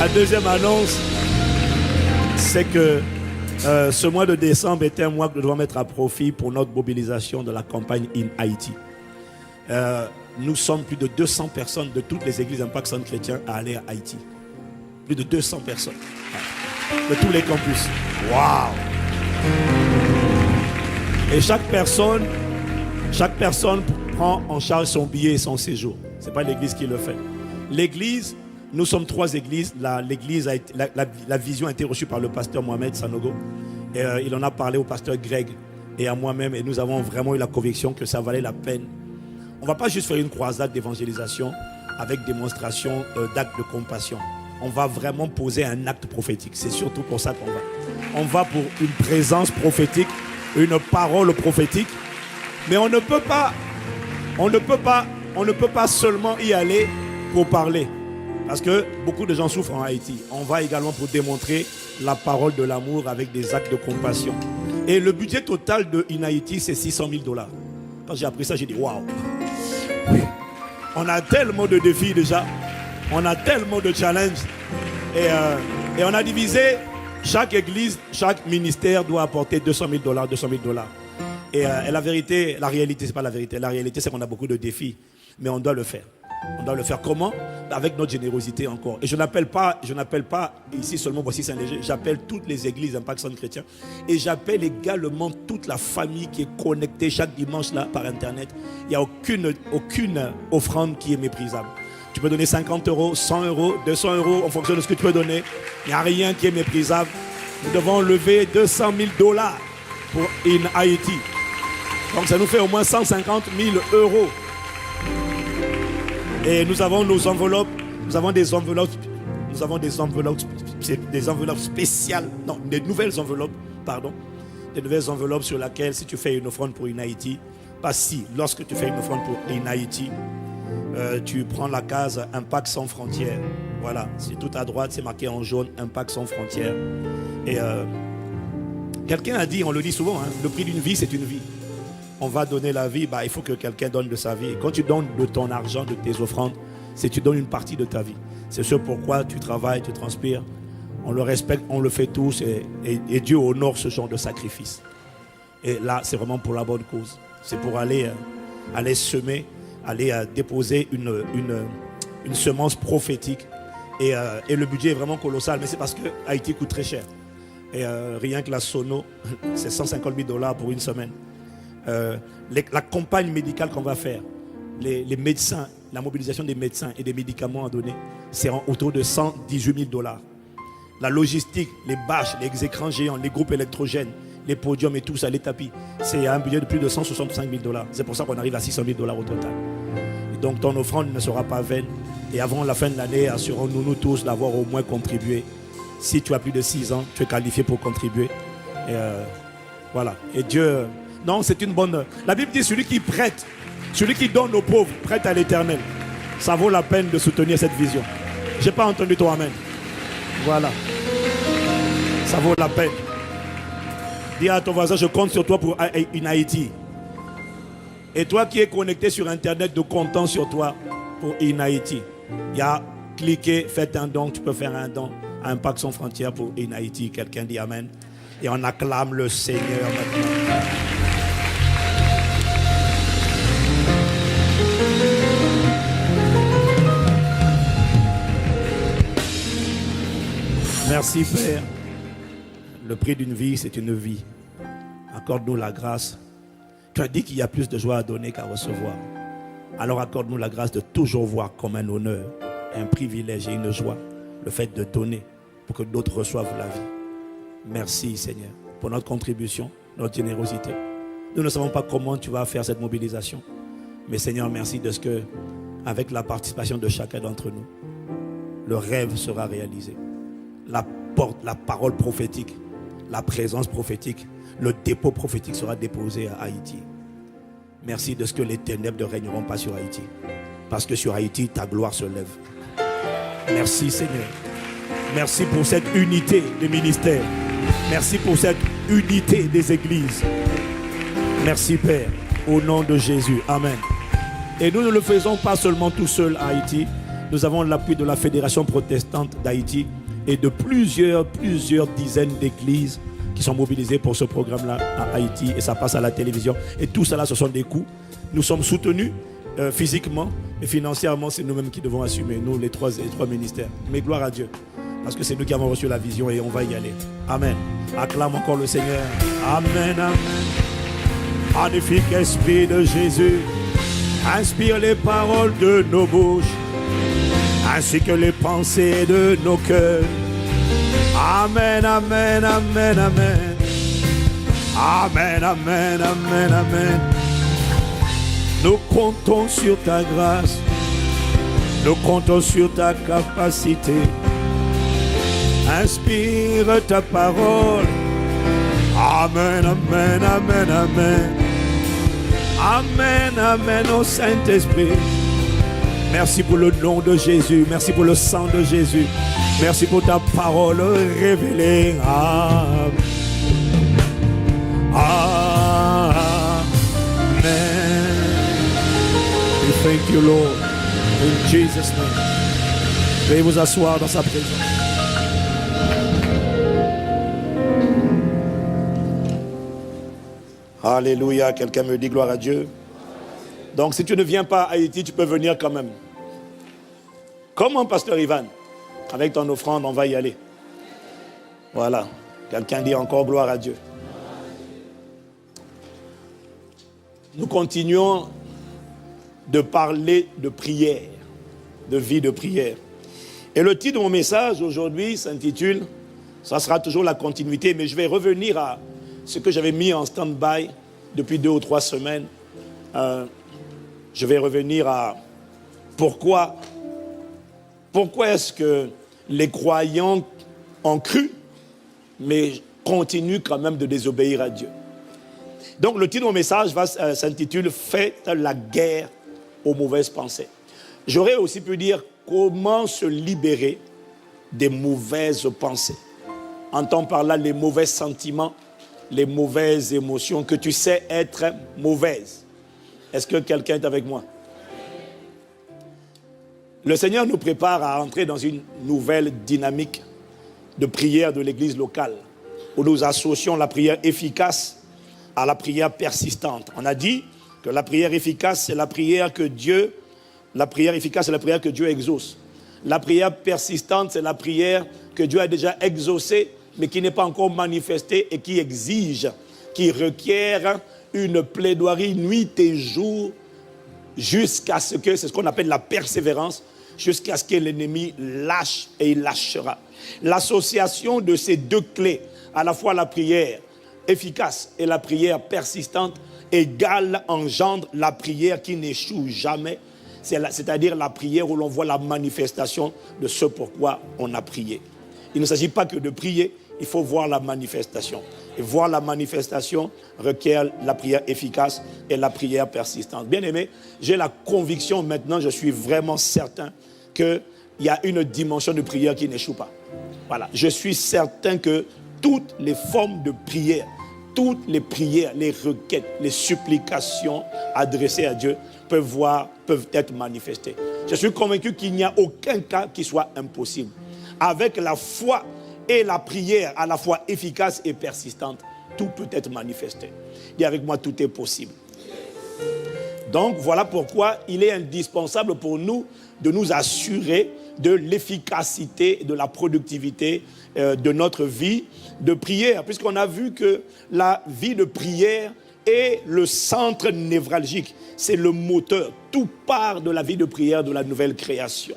La deuxième annonce, c'est que ce mois de décembre était un mois que nous devons mettre à profit pour notre mobilisation de la campagne In Haïti. Nous sommes plus de 200 personnes de toutes les églises Impact Centre Chrétien à aller à Haïti. Plus de 200 personnes de tous les campus. Waouh! Et chaque personne prend en charge son billet et son séjour. Ce n'est pas l'église qui le fait. L'église, nous sommes 3 églises. La vision a été reçue par le pasteur Mohamed Sanogo. Et, il en a parlé au pasteur Greg et à moi-même. Et nous avons vraiment eu la conviction que ça valait la peine. On ne va pas juste faire une croisade d'évangélisation avec démonstration d'actes de compassion. On va vraiment poser un acte prophétique. C'est surtout pour ça qu'on va. On va pour une présence prophétique, une parole prophétique. Mais on ne peut pas seulement y aller pour parler. Parce que beaucoup de gens souffrent en Haïti. On va également pour démontrer la parole de l'amour avec des actes de compassion. Et le budget total de In Haïti, c'est $600 000. Quand j'ai appris ça, j'ai dit waouh. Oui. On a tellement de défis déjà. On a tellement de challenges. Et on a divisé chaque église, chaque ministère doit apporter $200 000, $200 000. Et la réalité, c'est pas la vérité. La réalité, c'est qu'on a beaucoup de défis. Mais on doit le faire. On doit le faire comment? Avec notre générosité encore. Et je n'appelle pas ici seulement Voici Saint-Léger. J'appelle toutes les églises Impact Centre Chrétien. Et j'appelle également toute la famille qui est connectée chaque dimanche là par Internet. Il n'y a aucune offrande qui est méprisable. Tu peux donner 50 €, 100 €, 200 € en fonction de ce que tu peux donner. Il n'y a rien qui est méprisable. Nous devons lever $200 000 pour In Haïti. Donc ça nous fait au moins 150 000 €. Et nous avons nos enveloppes. Nous avons des enveloppes spéciales. Non, des nouvelles enveloppes, pardon. Des nouvelles enveloppes sur lesquelles si tu fais une offrande pour In Haïti, lorsque tu fais une offrande pour In Haïti, tu prends la case Impact sans frontières. Voilà, c'est tout à droite, c'est marqué en jaune, Impact sans frontières. Et quelqu'un a dit, on le dit souvent, hein, le prix d'une vie, c'est une vie. On va donner la vie, il faut que quelqu'un donne de sa vie. Et quand tu donnes de ton argent, de tes offrandes, c'est tu donnes une partie de ta vie. C'est ce pourquoi tu travailles, tu transpires. On le respecte, on le fait tous et Dieu honore ce genre de sacrifice. Et là, c'est vraiment pour la bonne cause. C'est pour aller semer, aller déposer une semence prophétique. Et le budget est vraiment colossal, mais c'est parce que Haïti coûte très cher. Et rien que la sono, c'est 150 000 $ pour une semaine. La campagne médicale qu'on va faire, les médecins, la mobilisation des médecins et des médicaments à donner, c'est autour de 118 000 $. La logistique, les bâches, les écrans géants, les groupes électrogènes, les podiums et tout ça, les tapis, c'est un budget de plus de 165 000 $. C'est pour ça qu'on arrive à 600 000 $ au total. Et donc ton offrande ne sera pas vaine. Et avant la fin de l'année, assurons-nous nous tous d'avoir au moins contribué. Si tu as plus de 6 ans, tu es qualifié pour contribuer. Et voilà. Et Dieu... Non, c'est une bonne... La Bible dit celui qui prête, celui qui donne aux pauvres, prête à l'Éternel. Ça vaut la peine de soutenir cette vision. Je n'ai pas entendu ton amen. Voilà. Ça vaut la peine. Dis à ton voisin, je compte sur toi pour In Haïti. Et toi qui es connecté sur Internet, de comptant sur toi pour In Haïti. Il y a cliquez, faites un don. Tu peux faire un don à Impact sans frontières pour In Haïti. Quelqu'un dit amen. Et on acclame le Seigneur maintenant. Merci Père. Le prix d'une vie, c'est une vie. Accorde-nous la grâce. Tu as dit qu'il y a plus de joie à donner qu'à recevoir. Alors accorde-nous la grâce de toujours voir comme un honneur, un privilège et une joie, le fait de donner pour que d'autres reçoivent la vie. Merci Seigneur pour notre contribution, notre générosité. Nous ne savons pas comment tu vas faire cette mobilisation. Mais Seigneur, merci de ce que, avec la participation de chacun d'entre nous, le rêve sera réalisé. La parole prophétique, la présence prophétique, le dépôt prophétique sera déposé à Haïti. Merci de ce que les ténèbres ne régneront pas sur Haïti. Parce que sur Haïti, ta gloire se lève. Merci Seigneur. Merci pour cette unité des ministères. Merci pour cette unité des églises. Merci Père, au nom de Jésus. Amen. Et nous ne le faisons pas seulement tout seul à Haïti. Nous avons l'appui de la Fédération protestante d'Haïti et de plusieurs dizaines d'églises qui sont mobilisées pour ce programme-là à Haïti, et ça passe à la télévision. Et tout cela, ce sont des coûts. Nous sommes soutenus physiquement et financièrement, c'est nous-mêmes qui devons assumer, nous les trois ministères. Mais gloire à Dieu, parce que c'est nous qui avons reçu la vision et on va y aller. Amen. Acclame encore le Seigneur. Amen, amen. Magnifique Esprit de Jésus, inspire les paroles de nos bouches, ainsi que les pensées de nos cœurs. Amen, amen, amen, amen. Amen, amen, amen, amen. Nous comptons sur ta grâce, nous comptons sur ta capacité. Inspire ta parole. Amen, amen, amen, amen. Amen, amen, au Saint-Esprit. Merci pour le nom de Jésus. Merci pour le sang de Jésus. Merci pour ta parole révélée. Amen. Amen. We thank you, Lord. In Jesus' name. Veuillez vous asseoir dans sa présence. Alléluia. Quelqu'un me dit gloire à Dieu. Donc si tu ne viens pas à Haïti, tu peux venir quand même. Comment, pasteur Ivan? Avec ton offrande, on va y aller. Voilà. Quelqu'un dit encore gloire à Dieu. Nous continuons de parler de prière, de vie de prière. Et le titre de mon message aujourd'hui s'intitule, ça sera toujours la continuité, mais je vais revenir à ce que j'avais mis en stand-by depuis 2 ou 3 semaines. Je vais revenir à pourquoi est-ce que les croyants ont cru, mais continuent quand même de désobéir à Dieu. Donc le titre de mon message s'intitule « Faites la guerre aux mauvaises pensées ». J'aurais aussi pu dire « Comment se libérer des mauvaises pensées ». Entends par là les mauvais sentiments, les mauvaises émotions que tu sais être mauvaises. Est-ce que quelqu'un est avec moi? Le Seigneur nous prépare à entrer dans une nouvelle dynamique de prière de l'église locale, où nous associons la prière efficace à la prière persistante. On a dit que la prière efficace, c'est la prière que Dieu exauce. La prière persistante, c'est la prière que Dieu a déjà exaucée, mais qui n'est pas encore manifestée et qui exige, qui requiert une plaidoirie nuit et jour jusqu'à ce que, c'est ce qu'on appelle la persévérance, jusqu'à ce que l'ennemi lâche et il lâchera. L'association de ces deux clés, à la fois la prière efficace et la prière persistante, égale engendre la prière qui n'échoue jamais, c'est-à-dire la prière où l'on voit la manifestation de ce pourquoi on a prié. Il ne s'agit pas que de prier, il faut voir la manifestation. Et voir la manifestation requiert la prière efficace et la prière persistante. Bien aimé, j'ai la conviction maintenant, je suis vraiment certain qu'il y a une dimension de prière qui n'échoue pas. Voilà, je suis certain que toutes les formes de prière, toutes les prières, les requêtes, les supplications adressées à Dieu peuvent être manifestées. Je suis convaincu qu'il n'y a aucun cas qui soit impossible. Avec la foi et la prière à la fois efficace et persistante, tout peut être manifesté. Dis avec moi, tout est possible. Donc voilà pourquoi il est indispensable pour nous de nous assurer de l'efficacité, de la productivité de notre vie de prière, puisqu'on a vu que la vie de prière est le centre névralgique, c'est le moteur. Tout part de la vie de prière de la nouvelle création.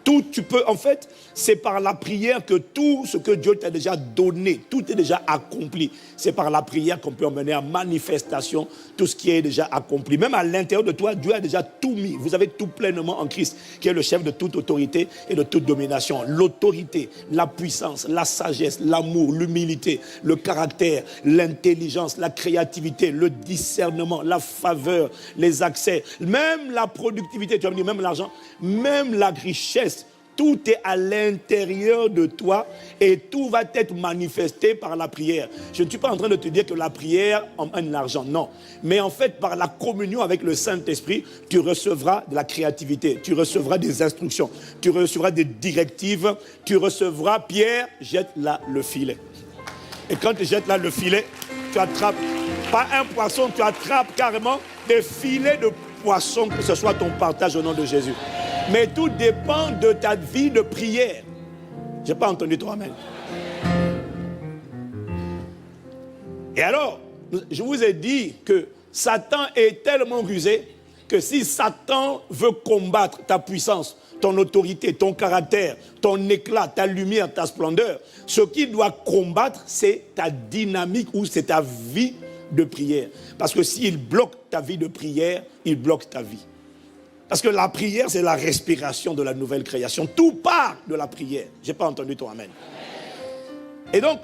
Tout, en fait, c'est par la prière que tout ce que Dieu t'a déjà donné, tout est déjà accompli. C'est par la prière qu'on peut emmener à manifestation tout ce qui est déjà accompli. Même à l'intérieur de toi, Dieu a déjà tout mis. Vous avez tout pleinement en Christ, qui est le chef de toute autorité et de toute domination. L'autorité, la puissance, la sagesse, l'amour, l'humilité, le caractère, l'intelligence, la créativité, le discernement, la faveur, les accès, même la productivité, tu vas me dire même l'argent, même la richesse Tout est à l'intérieur de toi et tout va être manifesté par la prière. Je ne suis pas en train de te dire que la prière emmène l'argent, non. Mais en fait, par la communion avec le Saint-Esprit, tu recevras de la créativité, tu recevras des instructions, tu recevras des directives, tu recevras, Pierre, jette là le filet. Et quand tu jettes là le filet, tu attrapes, pas un poisson, tu attrapes carrément des filets de poissons, que ce soit ton partage au nom de Jésus. Mais tout dépend de ta vie de prière. Je n'ai pas entendu toi, amen. Et alors, je vous ai dit que Satan est tellement rusé que si Satan veut combattre ta puissance, ton autorité, ton caractère, ton éclat, ta lumière, ta splendeur, ce qu'il doit combattre, c'est ta dynamique ou c'est ta vie de prière. Parce que s'il bloque ta vie de prière, il bloque ta vie. Parce que la prière, c'est la respiration de la nouvelle création. Tout part de la prière. Je n'ai pas entendu ton amen. Et donc,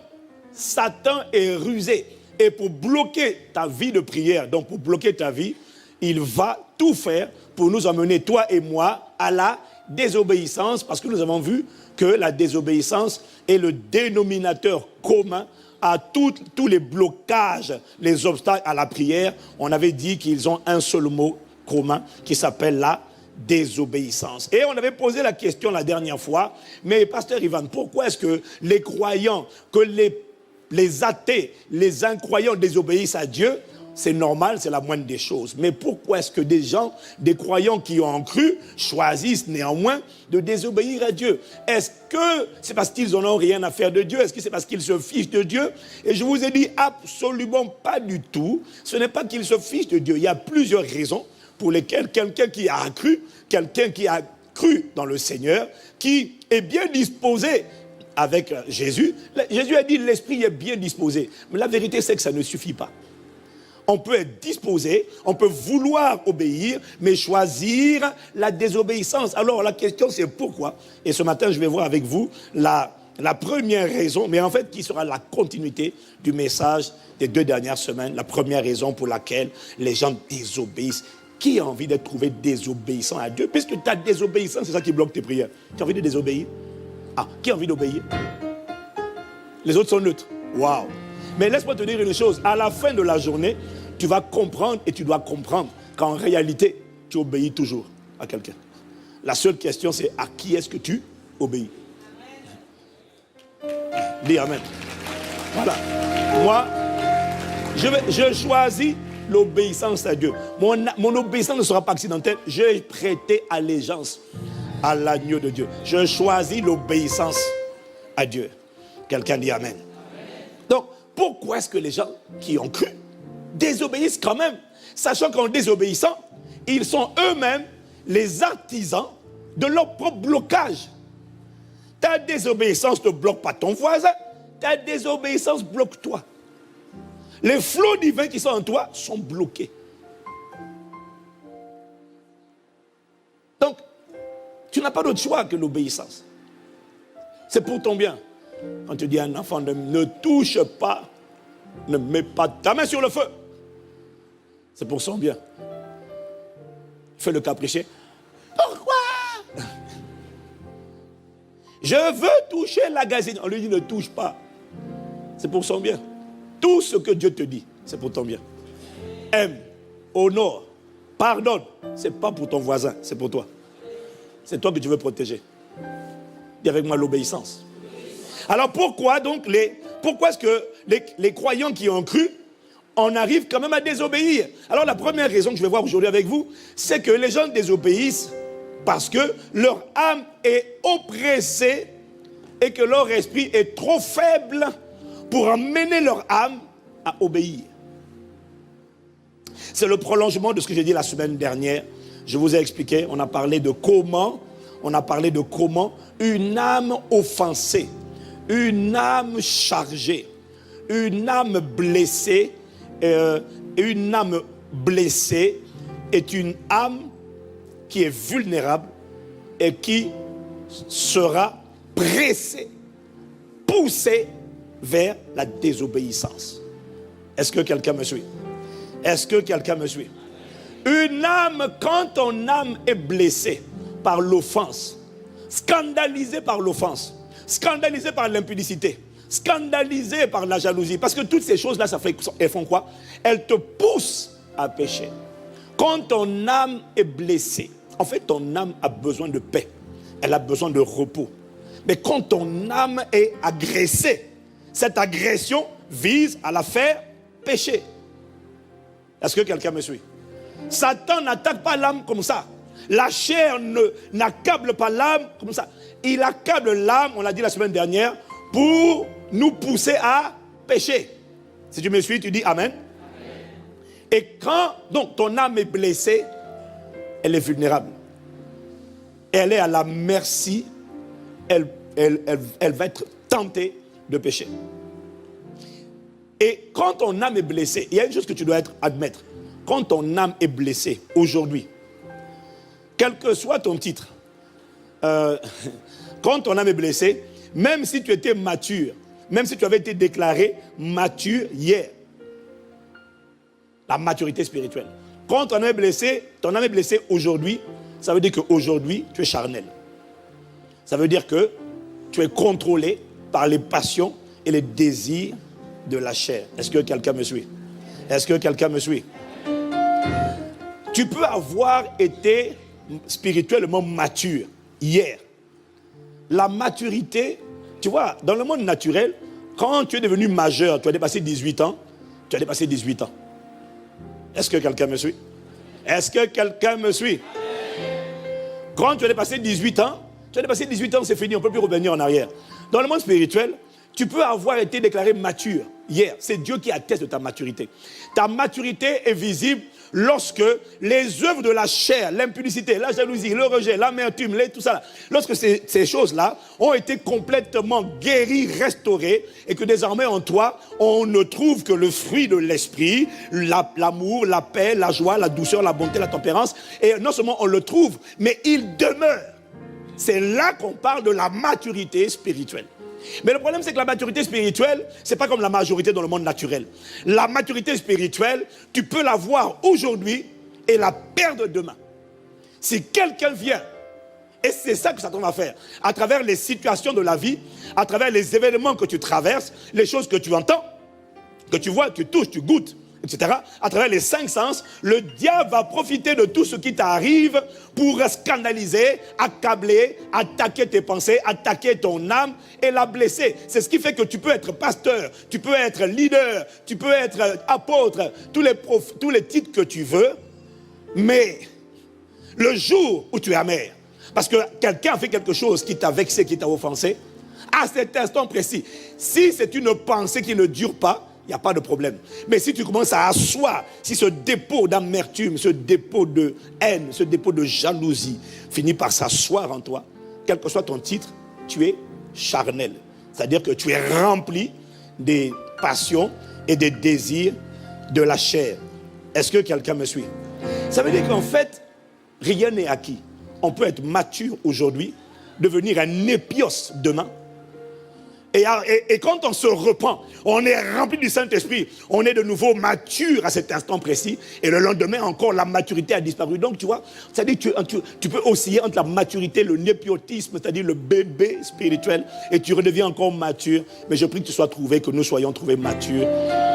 Satan est rusé. Et pour bloquer ta vie de prière, donc pour bloquer ta vie, il va tout faire pour nous emmener, toi et moi, à la désobéissance. Parce que nous avons vu que la désobéissance est le dénominateur commun à tous les blocages, les obstacles à la prière. On avait dit qu'ils ont un seul mot commun qui s'appelle la désobéissance. Et on avait posé la question la dernière fois, mais pasteur Ivan, pourquoi est-ce que les croyants, que les athées, les incroyants désobéissent à Dieu? C'est normal, c'est la moindre des choses. Mais pourquoi est-ce que des gens, des croyants qui ont cru, choisissent néanmoins de désobéir à Dieu? Est-ce que c'est parce qu'ils n'en ont rien à faire de Dieu? Est-ce que c'est parce qu'ils se fichent de Dieu? Et je vous ai dit absolument pas du tout. Ce n'est pas qu'ils se fichent de Dieu. Il y a plusieurs raisons pour lesquelles quelqu'un qui a cru dans le Seigneur, qui est bien disposé avec Jésus. Jésus a dit l'esprit est bien disposé. Mais la vérité, c'est que ça ne suffit pas. On peut être disposé, on peut vouloir obéir, mais choisir la désobéissance. Alors la question c'est pourquoi? Et ce matin, je vais voir avec vous la première raison, mais en fait qui sera la continuité du message des 2 dernières semaines. La première raison pour laquelle les gens désobéissent. Qui a envie d'être trouvé désobéissant à Dieu? Puisque ta désobéissance, c'est ça qui bloque tes prières. Tu as envie de désobéir? Ah, qui a envie d'obéir? Les autres sont neutres. Waouh! Mais laisse-moi te dire une chose. À la fin de la journée, tu vas comprendre et tu dois comprendre qu'en réalité, tu obéis toujours à quelqu'un. La seule question, c'est à qui est-ce que tu obéis? Dis amen. Voilà. Moi, je choisis l'obéissance à Dieu. Mon obéissance ne sera pas accidentelle. J'ai prêté allégeance à l'agneau de Dieu. Je choisis l'obéissance à Dieu. Quelqu'un dit amen. Donc, pourquoi est-ce que les gens qui ont cru désobéissent quand même? Sachant qu'en désobéissant, ils sont eux-mêmes les artisans de leur propre blocage. Ta désobéissance ne bloque pas ton voisin. Ta désobéissance bloque toi. Les flots divins qui sont en toi sont bloqués. Donc, tu n'as pas d'autre choix que l'obéissance. C'est pour ton bien. Quand tu dis à un enfant, ne touche pas, ne mets pas ta main sur le feu. C'est pour son bien. Fais le capricieux. Pourquoi? Je veux toucher la gazine. On lui dit, ne touche pas. C'est pour son bien. Tout ce que Dieu te dit, c'est pour ton bien. Aime, honore, pardonne. Ce n'est pas pour ton voisin, c'est pour toi. C'est toi que tu veux protéger. Dis avec moi l'obéissance. Alors pourquoi est-ce que les croyants qui ont cru, on arrive quand même à désobéir? Alors la première raison que je vais voir aujourd'hui avec vous, c'est que les gens désobéissent parce que leur âme est oppressée et que leur esprit est trop faible pour amener leur âme à obéir. C'est le prolongement de ce que j'ai dit la semaine dernière. Je vous ai expliqué, on a parlé de comment une âme offensée, une âme chargée, une âme blessée est une âme qui est vulnérable et qui sera pressée, poussée vers la désobéissance. Est-ce que quelqu'un me suit? Est-ce que quelqu'un me suit? Une âme, quand ton âme est blessée par l'offense, scandalisé par l'offense, scandalisé par l'impudicité, scandalisé par la jalousie. Parce que toutes ces choses-là, elles font quoi? Elles te poussent à pécher. Quand ton âme est blessée, en fait, ton âme a besoin de paix. Elle a besoin de repos. Mais quand ton âme est agressée, cette agression vise à la faire pécher. Est-ce que quelqu'un me suit? Satan n'attaque pas l'âme comme ça. La chair n'accable pas l'âme comme ça. Il accable l'âme, on l'a dit la semaine dernière, pour nous pousser à pécher. Si tu me suis, tu dis Amen. Et quand donc ton âme est blessée, elle est vulnérable. Elle est à la merci, elle va être tentée de pécher. Et quand ton âme est blessée, il y a une chose que tu dois admettre. Quand ton âme est blessée aujourd'hui, quel que soit ton titre, quand ton âme est blessée, même si tu étais mature, même si tu avais été déclaré mature hier, la maturité spirituelle. Quand ton âme est blessée aujourd'hui, ça veut dire qu'aujourd'hui, tu es charnel. Ça veut dire que tu es contrôlé par les passions et les désirs de la chair. Est-ce que quelqu'un me suit? Est-ce que quelqu'un me suit? Tu peux avoir été spirituellement mature hier. La maturité, tu vois, dans le monde naturel, quand tu es devenu majeur, tu as dépassé 18 ans, tu as dépassé 18 ans. Est-ce que quelqu'un me suit? Est-ce que quelqu'un me suit? Quand tu as dépassé 18 ans, c'est fini, on ne peut plus revenir en arrière. Dans le monde spirituel, tu peux avoir été déclaré mature hier. C'est Dieu qui atteste de ta maturité. Ta maturité est visible lorsque les œuvres de la chair, l'impudicité, la jalousie, le rejet, l'amertume, tout ça, lorsque ces choses-là ont été complètement guéries, restaurées, et que désormais en toi, on ne trouve que le fruit de l'esprit, l'amour, la paix, la joie, la douceur, la bonté, la tempérance, et non seulement on le trouve, mais il demeure. C'est là qu'on parle de la maturité spirituelle. Mais le problème, c'est que la maturité spirituelle, ce n'est pas comme la majorité dans le monde naturel. La maturité spirituelle, tu peux la voir aujourd'hui et la perdre demain. Si quelqu'un vient, et c'est ça que Satan va faire, à travers les situations de la vie, à travers les événements que tu traverses, les choses que tu entends, que tu vois, tu touches, tu goûtes, etc. À travers les 5 sens, le diable va profiter de tout ce qui t'arrive pour scandaliser, accabler, attaquer tes pensées, attaquer ton âme et la blesser. C'est ce qui fait que tu peux être pasteur, tu peux être leader, tu peux être apôtre, tous les titres que tu veux, mais le jour où tu es amer, parce que quelqu'un a fait quelque chose qui t'a vexé, qui t'a offensé, à cet instant précis, si c'est une pensée qui ne dure pas, il n'y a pas de problème. Mais si tu commences à asseoir, si ce dépôt d'amertume, ce dépôt de haine, ce dépôt de jalousie finit par s'asseoir en toi, quel que soit ton titre, tu es charnel. C'est-à-dire que tu es rempli des passions et des désirs de la chair. Est-ce que quelqu'un me suit? Ça veut dire qu'en fait, rien n'est acquis. On peut être mature aujourd'hui, devenir un épios demain. Et quand on se repent, on est rempli du Saint-Esprit, on est de nouveau mature à cet instant précis, et le lendemain encore, la maturité a disparu. Donc tu vois, c'est-à-dire que tu peux osciller entre la maturité, le népiotisme, c'est-à-dire le bébé spirituel, et tu redeviens encore mature. Mais je prie que tu sois trouvé, que nous soyons trouvés matures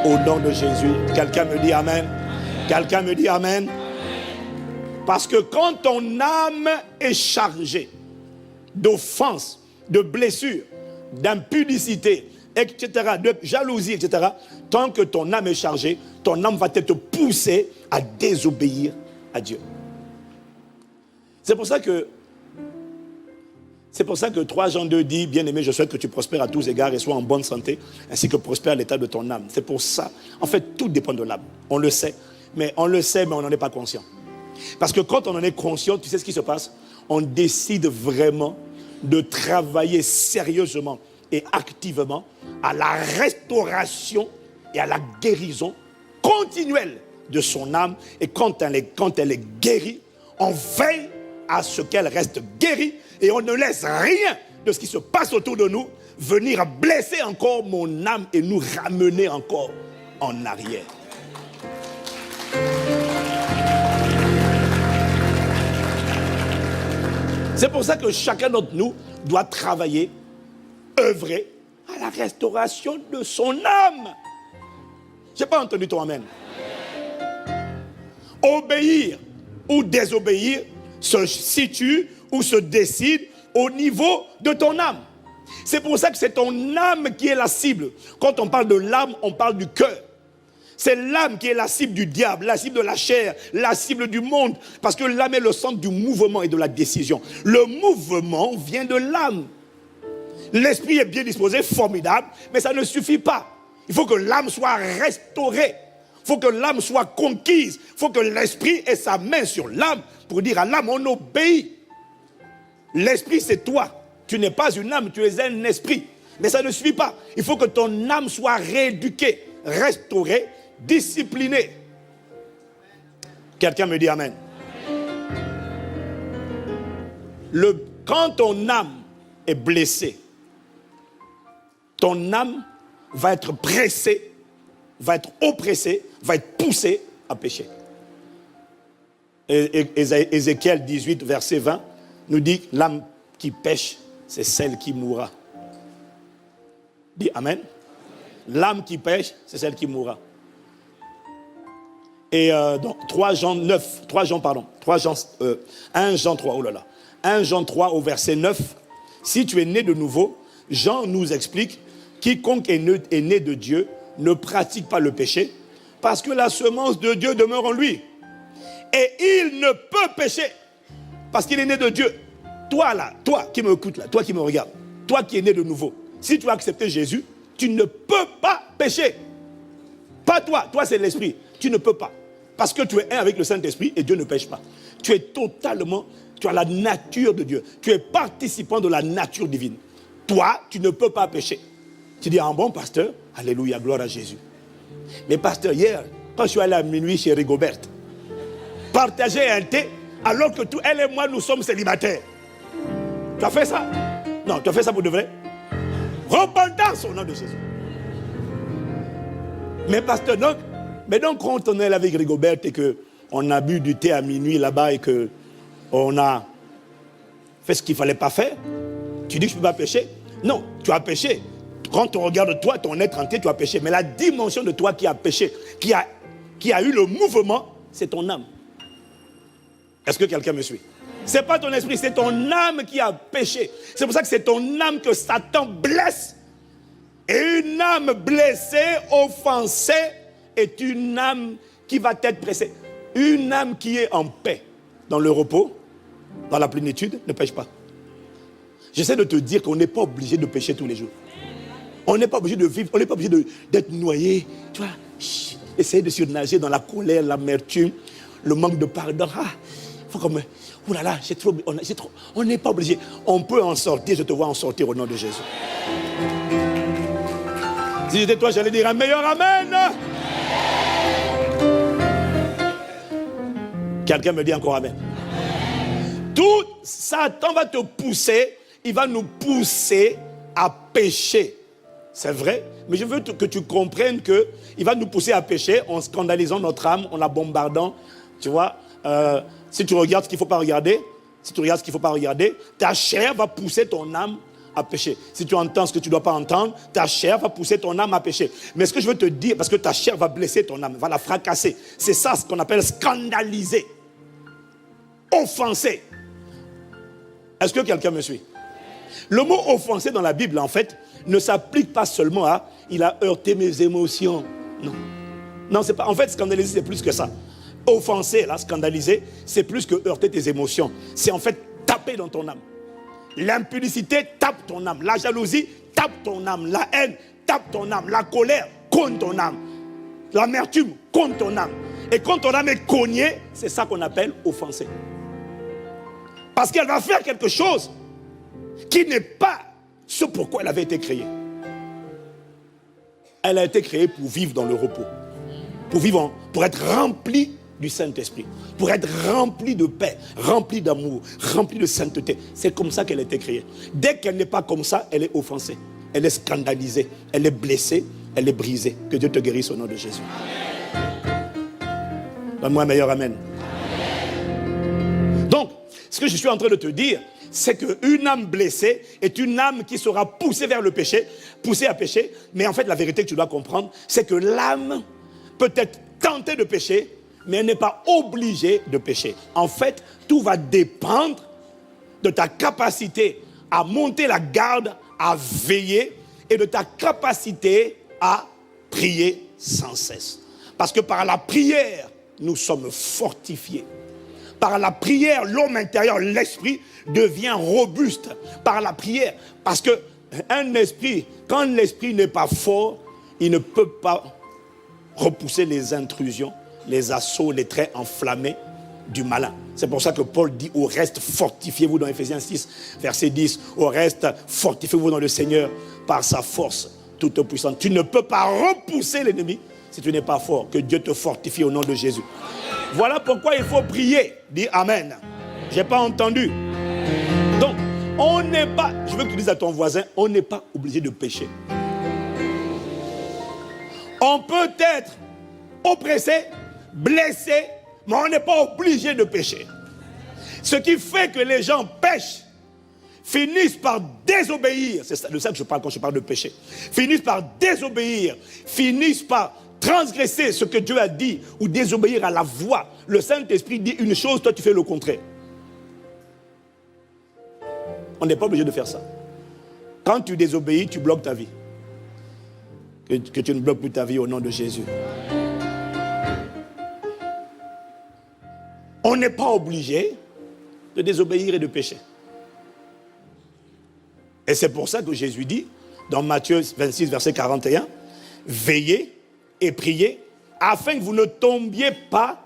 au nom de Jésus. Quelqu'un me dit Amen? Quelqu'un me dit Amen? Parce que quand ton âme est chargée d'offenses, de blessures, d'impudicité, etc., de jalousie, etc., tant que ton âme est chargée, ton âme va te pousser à désobéir à Dieu. C'est pour ça que 3 Jean 2 dit, bien-aimé, je souhaite que tu prospères à tous égards et sois en bonne santé, ainsi que prospère l'état de ton âme. C'est pour ça. En fait, tout dépend de l'âme. On le sait, mais on n'en est pas conscient. Parce que quand on en est conscient, tu sais ce qui se passe? On décide vraiment de travailler sérieusement et activement à la restauration et à la guérison continuelle de son âme. Et quand elle est guérie, on veille à ce qu'elle reste guérie et on ne laisse rien de ce qui se passe autour de nous venir blesser encore mon âme et nous ramener encore en arrière. C'est pour ça que chacun d'entre nous doit travailler, œuvrer à la restauration de son âme. Je n'ai pas entendu ton amen. Obéir ou désobéir se situe ou se décide au niveau de ton âme. C'est pour ça que c'est ton âme qui est la cible. Quand on parle de l'âme, on parle du cœur. C'est l'âme qui est la cible du diable, la cible de la chair, la cible du monde. Parce que l'âme est le centre du mouvement et de la décision. Le mouvement vient de l'âme. L'esprit est bien disposé, formidable, mais ça ne suffit pas. Il faut que l'âme soit restaurée. Il faut que l'âme soit conquise. Il faut que l'esprit ait sa main sur l'âme pour dire à l'âme, on obéit. L'esprit, c'est toi. Tu n'es pas une âme, tu es un esprit. Mais ça ne suffit pas. Il faut que ton âme soit rééduquée, restaurée, disciplinée. Quelqu'un me dit amen. Quand ton âme est blessée, ton âme va être pressée, va être oppressée, va être poussée à pécher. Ézéchiel 18, verset 20, nous dit que l'âme qui pêche, c'est celle qui mourra. Dis amen. L'âme qui pêche, c'est celle qui mourra. Et donc 1 Jean 3, oh là là. 1 Jean 3 au verset 9, si tu es né de nouveau, Jean nous explique, quiconque est né de Dieu ne pratique pas le péché, parce que la semence de Dieu demeure en lui. Et il ne peut pécher, parce qu'il est né de Dieu. Toi là, toi qui m'écoutes là, toi qui me regardes, toi qui es né de nouveau, si tu as accepté Jésus, tu ne peux pas pécher. Pas toi, toi c'est l'esprit, tu ne peux pas. Parce que tu es un avec le Saint-Esprit et Dieu ne pêche pas. Tu es totalement, tu as la nature de Dieu. Tu es participant de la nature divine. Toi, tu ne peux pas pécher. Tu dis, bon pasteur, alléluia, gloire à Jésus. Mais pasteur, hier, quand je suis allé à minuit chez Rigobert, partager un thé, alors que elle et moi, nous sommes célibataires. Tu as fait ça? Non, tu as fait ça pour de vrai? Repentance au nom de Jésus. Mais pasteur, donc quand on est là avec Rigobert et qu'on a bu du thé à minuit là-bas et qu'on a fait ce qu'il ne fallait pas faire, tu dis que je ne peux pas pécher? Non, tu as péché. Quand on regarde toi, ton être entier, tu as péché. Mais la dimension de toi qui a péché, qui a eu le mouvement, c'est ton âme. Est-ce que quelqu'un me suit? Ce n'est pas ton esprit, c'est ton âme qui a péché. C'est pour ça que c'est ton âme que Satan blesse. Et une âme blessée, offensée, est une âme qui va être pressée. Une âme qui est en paix, dans le repos, dans la plénitude, ne pêche pas. J'essaie de te dire qu'on n'est pas obligé de pécher tous les jours. On n'est pas obligé de vivre, on n'est pas obligé d'être noyé. Tu vois, essayer de surnager dans la colère, l'amertume, le manque de pardon. Faut comme, oh là là, on n'est pas obligé. On peut en sortir, je te vois en sortir au nom de Jésus. Si j'étais toi, j'allais dire un meilleur amen. Quelqu'un me dit encore amen. Tout Satan va te pousser, il va nous pousser à pécher. C'est vrai, mais je veux que tu comprennes qu'il va nous pousser à pécher en scandalisant notre âme, en la bombardant. Tu vois, si tu regardes ce qu'il ne faut pas regarder, ta chair va pousser ton âme à pécher. Si tu entends ce que tu ne dois pas entendre, ta chair va pousser ton âme à pécher. Mais ce que je veux te dire, parce que ta chair va blesser ton âme, va la fracasser. C'est ça ce qu'on appelle scandaliser, offenser. Est-ce que quelqu'un me suit? Le mot offenser dans la Bible, en fait, ne s'applique pas seulement à « il a heurté mes émotions ». Non. Non, c'est pas. En fait, scandaliser, c'est plus que ça. Offenser, là, scandaliser, c'est plus que heurter tes émotions. C'est en fait taper dans ton âme. L'impudicité tape ton âme. La jalousie tape ton âme. La haine tape ton âme. La colère cogne ton âme. L'amertume cogne ton âme. Et quand ton âme est cognée, c'est ça qu'on appelle offenser. Parce qu'elle va faire quelque chose qui n'est pas ce pourquoi elle avait été créée. Elle a été créée pour vivre dans le repos. Pour être remplie du Saint-Esprit. Pour être remplie de paix, remplie d'amour, remplie de sainteté. C'est comme ça qu'elle a été créée. Dès qu'elle n'est pas comme ça, elle est offensée. Elle est scandalisée. Elle est blessée. Elle est brisée. Que Dieu te guérisse au nom de Jésus. Donne-moi un meilleur amen. Donc, ce que je suis en train de te dire, c'est qu'une âme blessée est une âme qui sera poussée vers le péché, poussée à pécher. Mais en fait, la vérité que tu dois comprendre, c'est que l'âme peut être tentée de pécher, mais elle n'est pas obligée de pécher. En fait, tout va dépendre de ta capacité à monter la garde, à veiller, et de ta capacité à prier sans cesse. Parce que par la prière, nous sommes fortifiés. Par la prière, l'homme intérieur, l'esprit, devient robuste. Par la prière. Parce que un esprit, quand l'esprit n'est pas fort, il ne peut pas repousser les intrusions, les assauts, les traits enflammés du malin. C'est pour ça que Paul dit, au reste, fortifiez-vous dans Ephésiens 6, verset 10. Au reste, fortifiez-vous dans le Seigneur par sa force toute puissante. Tu ne peux pas repousser l'ennemi si tu n'es pas fort. Que Dieu te fortifie au nom de Jésus. Voilà pourquoi il faut prier. Dis Amen. Je n'ai pas entendu. Donc, on n'est pas, je veux que tu dises à ton voisin, on n'est pas obligé de pécher. On peut être oppressé, blessé, mais on n'est pas obligé de pécher. Ce qui fait que les gens pêchent, finissent par désobéir, c'est de ça que je parle quand je parle de péché, finissent par désobéir, finissent par transgresser ce que Dieu a dit ou désobéir à la voix. Le Saint-Esprit dit une chose, toi tu fais le contraire. On n'est pas obligé de faire ça. Quand tu désobéis, tu bloques ta vie. Que tu ne bloques plus ta vie au nom de Jésus. On n'est pas obligé de désobéir et de pécher. Et c'est pour ça que Jésus dit, dans Matthieu 26, verset 41, « Veillez et priez, afin que vous ne tombiez pas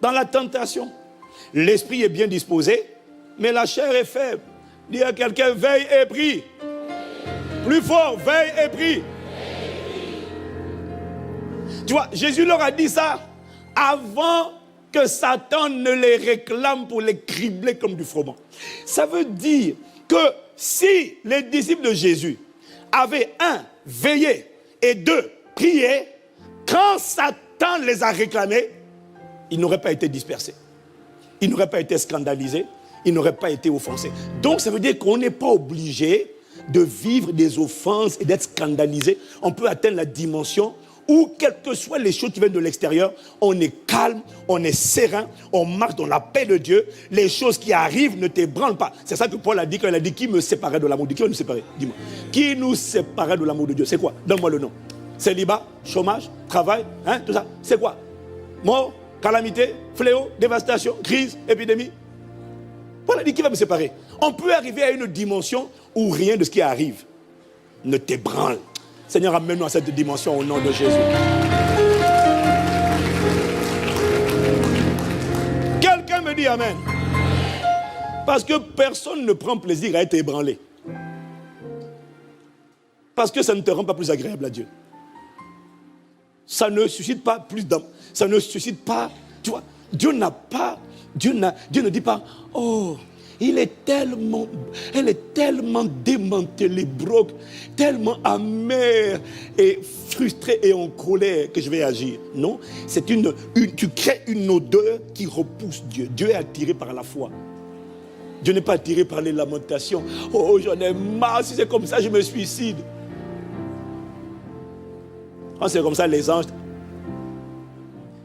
dans la tentation. L'esprit est bien disposé, mais la chair est faible. » Dis à quelqu'un, veille et prie. Plus fort, veille et prie. Tu vois, Jésus leur a dit ça avant que Satan ne les réclame pour les cribler comme du froment. Ça veut dire que si les disciples de Jésus avaient veillé et prié, quand Satan les a réclamés, ils n'auraient pas été dispersés. Ils n'auraient pas été scandalisés. Ils n'auraient pas été offensés. Donc ça veut dire qu'on n'est pas obligé de vivre des offenses et d'être scandalisé. On peut atteindre la dimension où, quelles que soient les choses qui viennent de l'extérieur, on est calme, on est serein, on marche dans la paix de Dieu. Les choses qui arrivent ne t'ébranlent pas. C'est ça que Paul a dit quand il a dit, qui me séparait de l'amour de Dieu? Qui va nous séparer? Dis-moi. Qui nous séparait de l'amour de Dieu? C'est quoi? Donne-moi le nom. Célibat, chômage, travail, tout ça. C'est quoi? Mort, calamité, fléau, dévastation, crise, épidémie. Paul a dit, qui va me séparer? On peut arriver à une dimension où rien de ce qui arrive ne t'ébranle. Seigneur, amène-nous à cette dimension au nom de Jésus. Quelqu'un me dit Amen. Parce que personne ne prend plaisir à être ébranlé. Parce que ça ne te rend pas plus agréable à Dieu. Ça ne suscite pas plus d'âme. Ça ne suscite pas, tu vois, Dieu ne dit pas, oh, elle est tellement démantelée, broque, tellement amère et frustrée et en colère que je vais agir. Non, c'est tu crées une odeur qui repousse Dieu. Dieu est attiré par la foi. Dieu n'est pas attiré par les lamentations. Oh, j'en ai marre, si c'est comme ça, je me suicide. Quand c'est comme ça, les anges,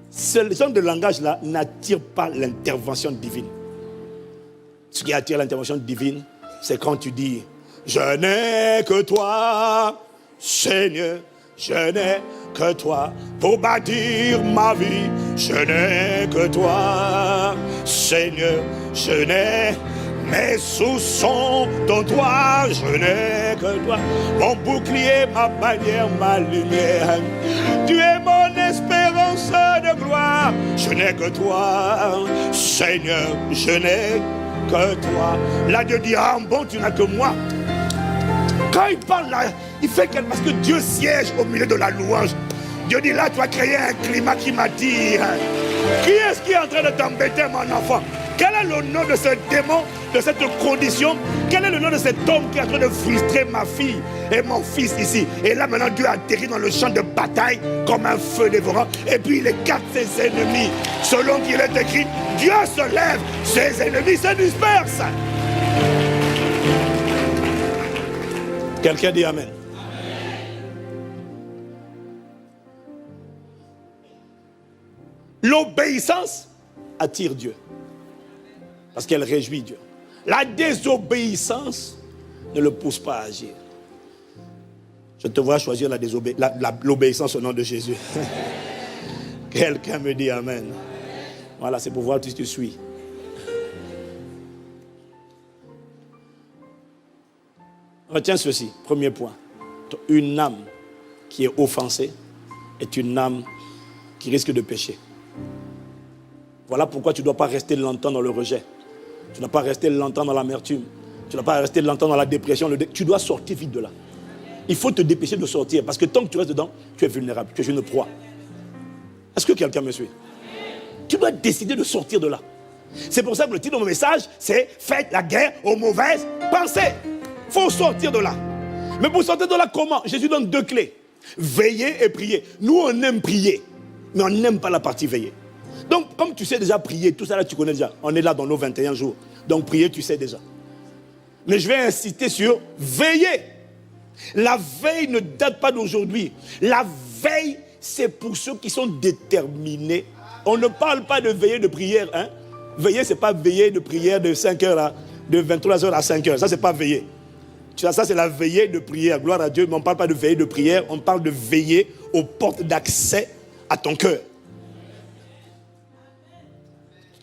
ce genre de langage-là n'attire pas l'intervention divine. Ce qui attire l'intervention divine, c'est quand tu dis « Je n'ai que toi, Seigneur, je n'ai que toi pour bâtir ma vie. Je n'ai que toi, Seigneur, je n'ai... Mes sous sont ton toit, je n'ai que toi, mon bouclier, ma bannière, ma lumière. Tu es mon espérance de gloire, je n'ai que toi, Seigneur, je n'ai que toi. Là, Dieu dit, ah bon, tu n'as que moi. Quand il parle là, il fait quelque parce que Dieu siège au milieu de la louange. Dieu dit, là, tu as créé un climat qui m'attire. Qui est-ce qui est en train de t'embêter, mon enfant? Quel est le nom de ce démon, de cette condition? Quel est le nom de cet homme qui est en train de frustrer ma fille et mon fils ici? Et là maintenant Dieu atterrit dans le champ de bataille comme un feu dévorant. Et puis il écarte ses ennemis. Selon qu'il est écrit, Dieu se lève, ses ennemis se dispersent. Quelqu'un dit Amen. L'obéissance attire Dieu. Parce qu'elle réjouit Dieu. La désobéissance ne le pousse pas à agir. Je te vois choisir l'obéissance au nom de Jésus. Quelqu'un me dit Amen. Voilà, c'est pour voir si tu suis. Retiens ceci, premier point. Une âme qui est offensée est une âme qui risque de pécher. Voilà pourquoi tu ne dois pas rester longtemps dans le rejet. Tu ne dois pas rester longtemps dans l'amertume. Tu ne dois pas rester longtemps dans la dépression. Tu dois sortir vite de là. Il faut te dépêcher de sortir. Parce que tant que tu restes dedans, tu es vulnérable. Tu es une proie. Est-ce que quelqu'un me suit? Tu dois décider de sortir de là. C'est pour ça que le titre de mon message, c'est « Faites la guerre aux mauvaises pensées ». Il faut sortir de là. Mais pour sortir de là, comment? Jésus donne 2 clés. Veiller et prier. Nous, on aime prier. Mais on n'aime pas la partie veiller. Donc, comme tu sais déjà prier, tout ça là, tu connais déjà. On est là dans nos 21 jours. Donc, prier, tu sais déjà. Mais je vais insister sur veiller. La veille ne date pas d'aujourd'hui. La veille, c'est pour ceux qui sont déterminés. On ne parle pas de veiller de prière. Hein? Veiller, ce n'est pas veiller de prière de 5 heures, là, de 23 heures à 5 heures. Ça, ce n'est pas veiller. Ça, c'est la veillée de prière. Gloire à Dieu. Mais on ne parle pas de veiller de prière. On parle de veiller aux portes d'accès à ton cœur.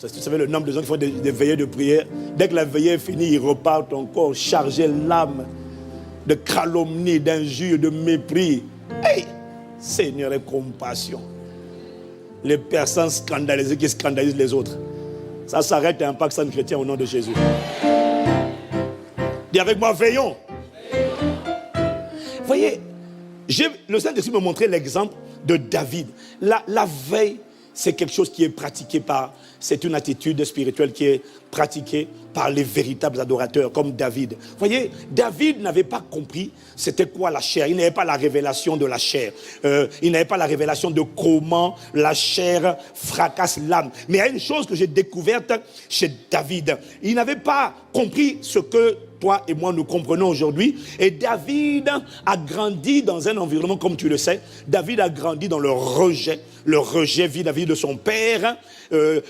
Tu savais le nombre de gens qui font des veillées de prière. Dès que la veillée est finie, ils repartent encore chargés l'âme de calomnie, d'injures, de mépris. Hey, Seigneur, aie compassion. Les personnes scandalisées qui scandalisent les autres. Ça s'arrête à Impact Centre Chrétien au nom de Jésus. Dis avec moi, veillons. Voyez, le Saint-Esprit me montrait l'exemple de David. La veille, c'est quelque chose qui est pratiqué c'est une attitude spirituelle qui est pratiquée par les véritables adorateurs, comme David. Vous voyez, David n'avait pas compris c'était quoi la chair. Il n'avait pas la révélation de la chair. Il n'avait pas la révélation de comment la chair fracasse l'âme. Mais il y a une chose que j'ai découverte chez David. Il n'avait pas compris ce que toi et moi nous comprenons aujourd'hui. Et David a grandi dans un environnement, comme tu le sais, David a grandi dans le rejet vis-à-vis de son père.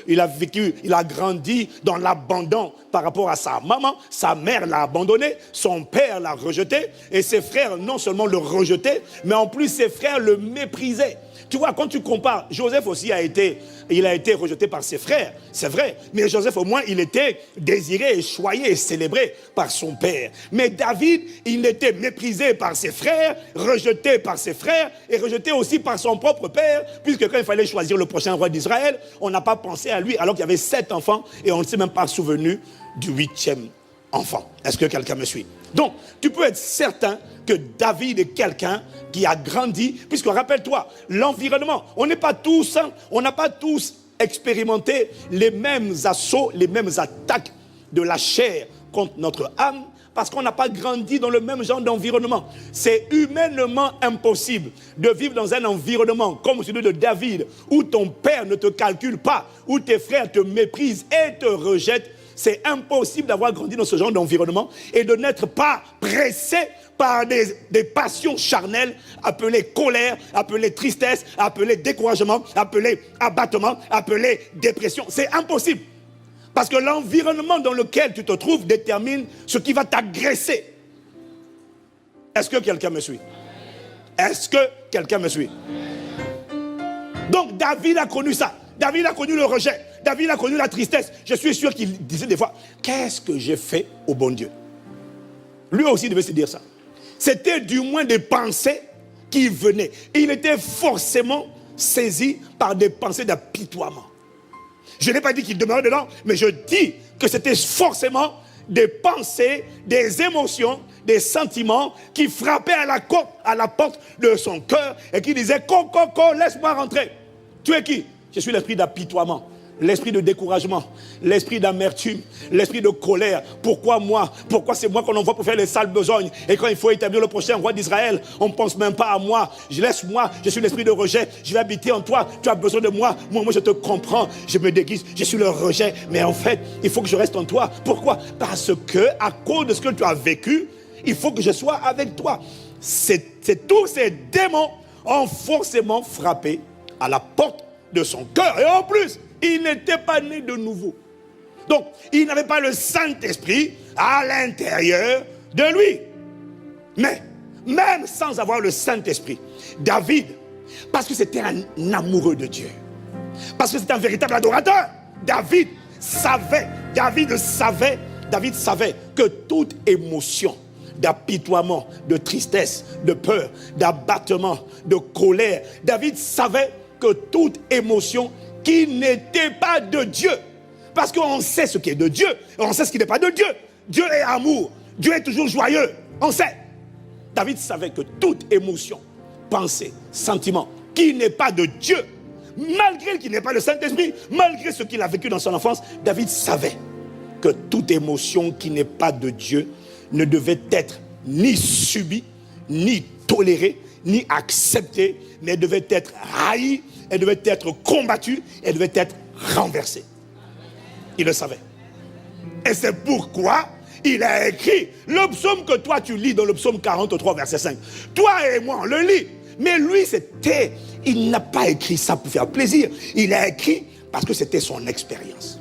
Il a grandi dans l'abandon par rapport à sa maman. Sa mère l'a abandonné, son père l'a rejeté, et ses frères non seulement le rejetaient, mais en plus ses frères le méprisaient. Tu vois, quand tu compares, Joseph aussi a été rejeté par ses frères, c'est vrai, mais Joseph au moins il était désiré, choyé et célébré par son père. Mais David, il était méprisé par ses frères, rejeté par ses frères et rejeté aussi par son propre père, puisque quand il fallait choisir le prochain roi d'Israël, on n'a pas pensé à lui alors qu'il y avait 7 enfants et on ne s'est même pas souvenu du 8e enfant. Est-ce que quelqu'un me suit? Donc, tu peux être certain que David est quelqu'un qui a grandi, puisque rappelle-toi, l'environnement, on n'a pas tous expérimenté les mêmes assauts, les mêmes attaques de la chair contre notre âme, parce qu'on n'a pas grandi dans le même genre d'environnement. C'est humainement impossible de vivre dans un environnement comme celui de David, où ton père ne te calcule pas, où tes frères te méprisent et te rejettent. C'est impossible d'avoir grandi dans ce genre d'environnement et de n'être pas pressé par des passions charnelles appelées colère, appelées tristesse, appelées découragement, appelées abattement, appelées dépression. C'est impossible. Parce que l'environnement dans lequel tu te trouves détermine ce qui va t'agresser. Est-ce que quelqu'un me suit? Est-ce que quelqu'un me suit? Donc David a connu ça. David a connu le rejet. David a connu la tristesse. Je suis sûr qu'il disait des fois, qu'est-ce que j'ai fait au bon Dieu? Lui aussi devait se dire ça. C'était du moins des pensées qui venaient. Il était forcément saisi par des pensées d'apitoiement. Je n'ai pas dit qu'il demeurait dedans, mais je dis que c'était forcément des pensées, des émotions, des sentiments qui frappaient à la porte de son cœur et qui disaient, laisse-moi rentrer. Tu es qui? Je suis l'esprit d'apitoiement. l'esprit de découragement, l'esprit d'amertume, l'esprit de colère. Pourquoi moi? Pourquoi c'est moi qu'on envoie pour faire les sales besognes? Et quand il faut établir le prochain roi d'Israël, on ne pense même pas à moi. Laisse-moi, je suis l'esprit de rejet. Je vais habiter en toi. Tu as besoin de moi. Moi, je te comprends. Je me déguise. Je suis le rejet. Mais en fait, il faut que je reste en toi. Pourquoi? Parce que, à cause de ce que tu as vécu, il faut que je sois avec toi. Tous ces démons ont forcément frappé à la porte de son cœur. Et en plus, il n'était pas né de nouveau. Donc, il n'avait pas le Saint-Esprit à l'intérieur de lui. Mais, même sans avoir le Saint-Esprit, David, parce que c'était un amoureux de Dieu, parce que c'était un véritable adorateur, David savait que toute émotion d'apitoiement, de tristesse, de peur, d'abattement, de colère, David savait que toute émotion qui n'était pas de Dieu, parce qu'on sait ce qui est de Dieu, et on sait ce qui n'est pas de Dieu. Dieu est amour, Dieu est toujours joyeux, on sait. David savait que toute émotion, pensée, sentiment, qui n'est pas de Dieu, malgré qu'il n'ait pas le Saint-Esprit, malgré ce qu'il a vécu dans son enfance, David savait que toute émotion qui n'est pas de Dieu ne devait être ni subie, ni tolérée, ni acceptée, mais elle devait être haïe, elle devait être combattue, elle devait être renversée. Il le savait. Et c'est pourquoi il a écrit le psaume que toi tu lis dans le psaume 43, verset 5. Toi et moi, on le lit. Mais lui, il n'a pas écrit ça pour faire plaisir. Il a écrit parce que c'était son expérience.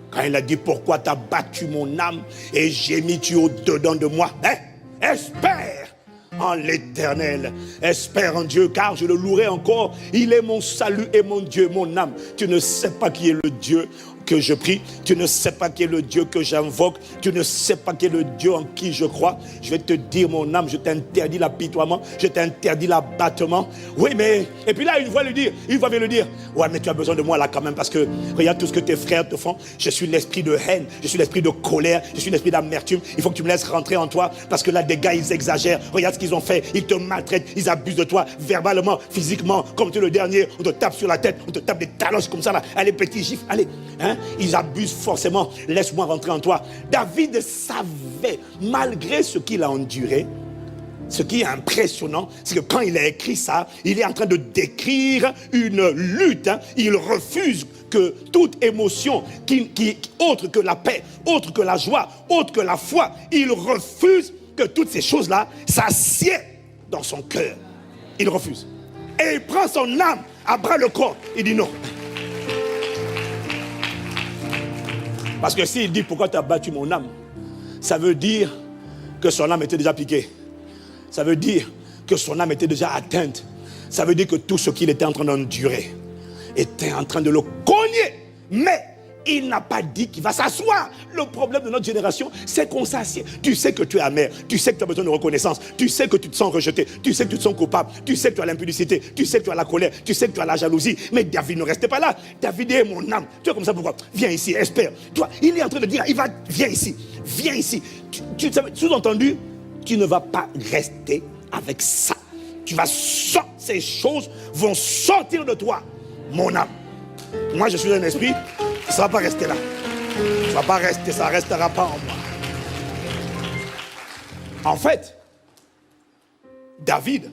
Quand il a dit, pourquoi t'as battu mon âme et gémis-tu au-dedans de moi? Espère en l'Éternel, espère en Dieu, car je le louerai encore. Il est mon salut et mon Dieu, mon âme. Tu ne sais pas qui est le Dieu que je prie, tu ne sais pas qui est le Dieu que j'invoque, tu ne sais pas qui est le Dieu en qui je crois. Je vais te dire, mon âme, je t'interdis l'apitoiement, je t'interdis l'abattement. Oui, mais, et puis là, une voix vient lui dire, ouais, mais tu as besoin de moi là quand même, parce que regarde tout ce que tes frères te font. Je suis l'esprit de haine, je suis l'esprit de colère, je suis l'esprit d'amertume. Il faut que tu me laisses rentrer en toi, parce que là, des gars, ils exagèrent. Regarde ce qu'ils ont fait, ils te maltraitent, ils abusent de toi, verbalement, physiquement, comme tu es le dernier. On te tape sur la tête, on te tape des talons comme ça là. Allez, petit gifle, allez, hein? Ils abusent forcément. Laisse-moi rentrer en toi. David savait, malgré ce qu'il a enduré, ce qui est impressionnant, c'est que quand il a écrit ça, il est en train de décrire une lutte. Il refuse que toute émotion autre que la paix, autre que la joie, autre que la foi, il refuse que toutes ces choses-là s'assiedent dans son cœur. Il refuse. Et il prend son âme à bras le corps. Il dit non. Parce que s'il dit pourquoi tu as battu mon âme, ça veut dire que son âme était déjà piquée. Ça veut dire que son âme était déjà atteinte. Ça veut dire que tout ce qu'il était en train d'endurer était en train de le cogner. Mais il n'a pas dit qu'il va s'asseoir. Le problème de notre génération, c'est qu'on s'assied. Tu sais que tu es amer, tu sais que tu as besoin de reconnaissance, tu sais que tu te sens rejeté, tu sais que tu te sens coupable, tu sais que tu as l'impudicité, tu sais que tu as la colère, tu sais que tu as la jalousie. Mais David ne restait pas là. David est mon âme. Tu es comme ça, pourquoi? Viens ici, espère. Toi, il est en train de dire, viens ici, viens ici. Sous-entendu, tu ne vas pas rester avec ça. Tu vas sortir, ces choses vont sortir de toi, mon âme. Moi, je suis un esprit. Ça ne va pas rester là. Ça ne va pas rester, ça ne restera pas en moi. En fait, David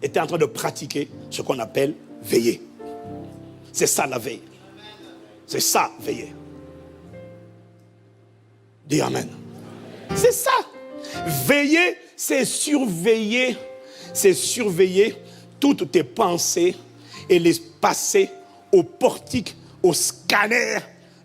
était en train de pratiquer ce qu'on appelle veiller. C'est ça la veille. C'est ça, veiller. Dis Amen. C'est ça. Veiller, c'est surveiller toutes tes pensées et les passer au portique, au scanner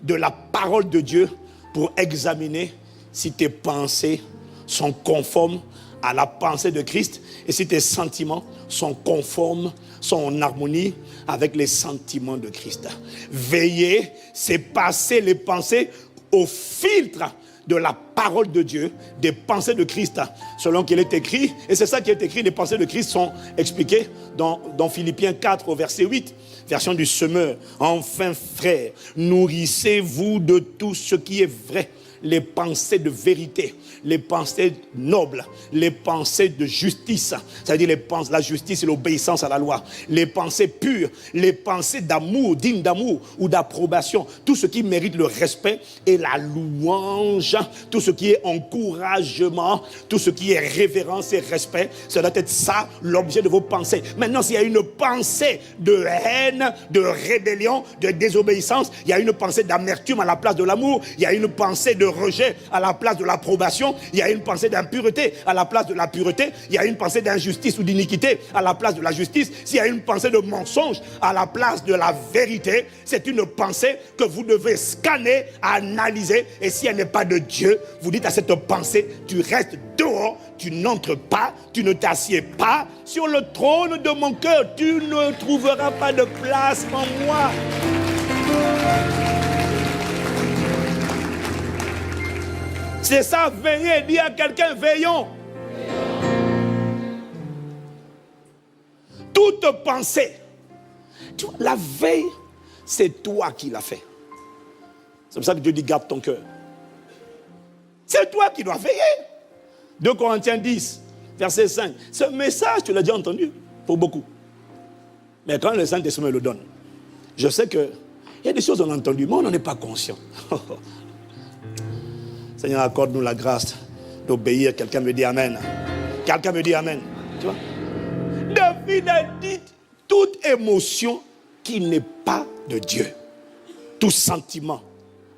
de la parole de Dieu pour examiner si tes pensées sont conformes à la pensée de Christ et si tes sentiments sont conformes, sont en harmonie avec les sentiments de Christ. Veiller, c'est passer les pensées au filtre de la parole de Dieu, des pensées de Christ, selon qu'il est écrit. Et c'est ça qui est écrit, les pensées de Christ sont expliquées dans Philippiens 4, au verset 8, version du semeur. Enfin, frères, nourrissez-vous de tout ce qui est vrai, les pensées de vérité, les pensées nobles, les pensées de justice, c'est-à-dire la justice et l'obéissance à la loi, les pensées pures, les pensées d'amour, dignes d'amour ou d'approbation, tout ce qui mérite le respect et la louange, tout ce qui est encouragement, tout ce qui est révérence et respect, ça doit être ça l'objet de vos pensées. Maintenant, s'il y a une pensée de haine, de rébellion, de désobéissance, il y a une pensée d'amertume à la place de l'amour, il y a une pensée de rejet à la place de l'approbation, il y a une pensée d'impureté à la place de la pureté, il y a une pensée d'injustice ou d'iniquité à la place de la justice, s'il y a une pensée de mensonge à la place de la vérité, c'est une pensée que vous devez scanner, analyser, et si elle n'est pas de Dieu, vous dites à cette pensée, tu restes dehors, tu n'entres pas, tu ne t'assieds pas sur le trône de mon cœur, tu ne trouveras pas de place en moi. C'est ça, veillez, dis à quelqu'un, veillons. Toute pensée, tu vois, la veille, c'est toi qui l'as fait. C'est pour ça que Dieu dit, garde ton cœur. C'est toi qui dois veiller. 2 Corinthiens 10, verset 5. Ce message, tu l'as déjà entendu pour beaucoup. Mais quand le Saint-Esprit le donne, je sais qu'il y a des choses qu'on a entendues, mais on n'en est pas conscient. Seigneur, accorde-nous la grâce d'obéir. Quelqu'un me dit Amen. Quelqu'un me dit Amen. Tu vois? David a dit toute émotion qui n'est pas de Dieu. Tout sentiment.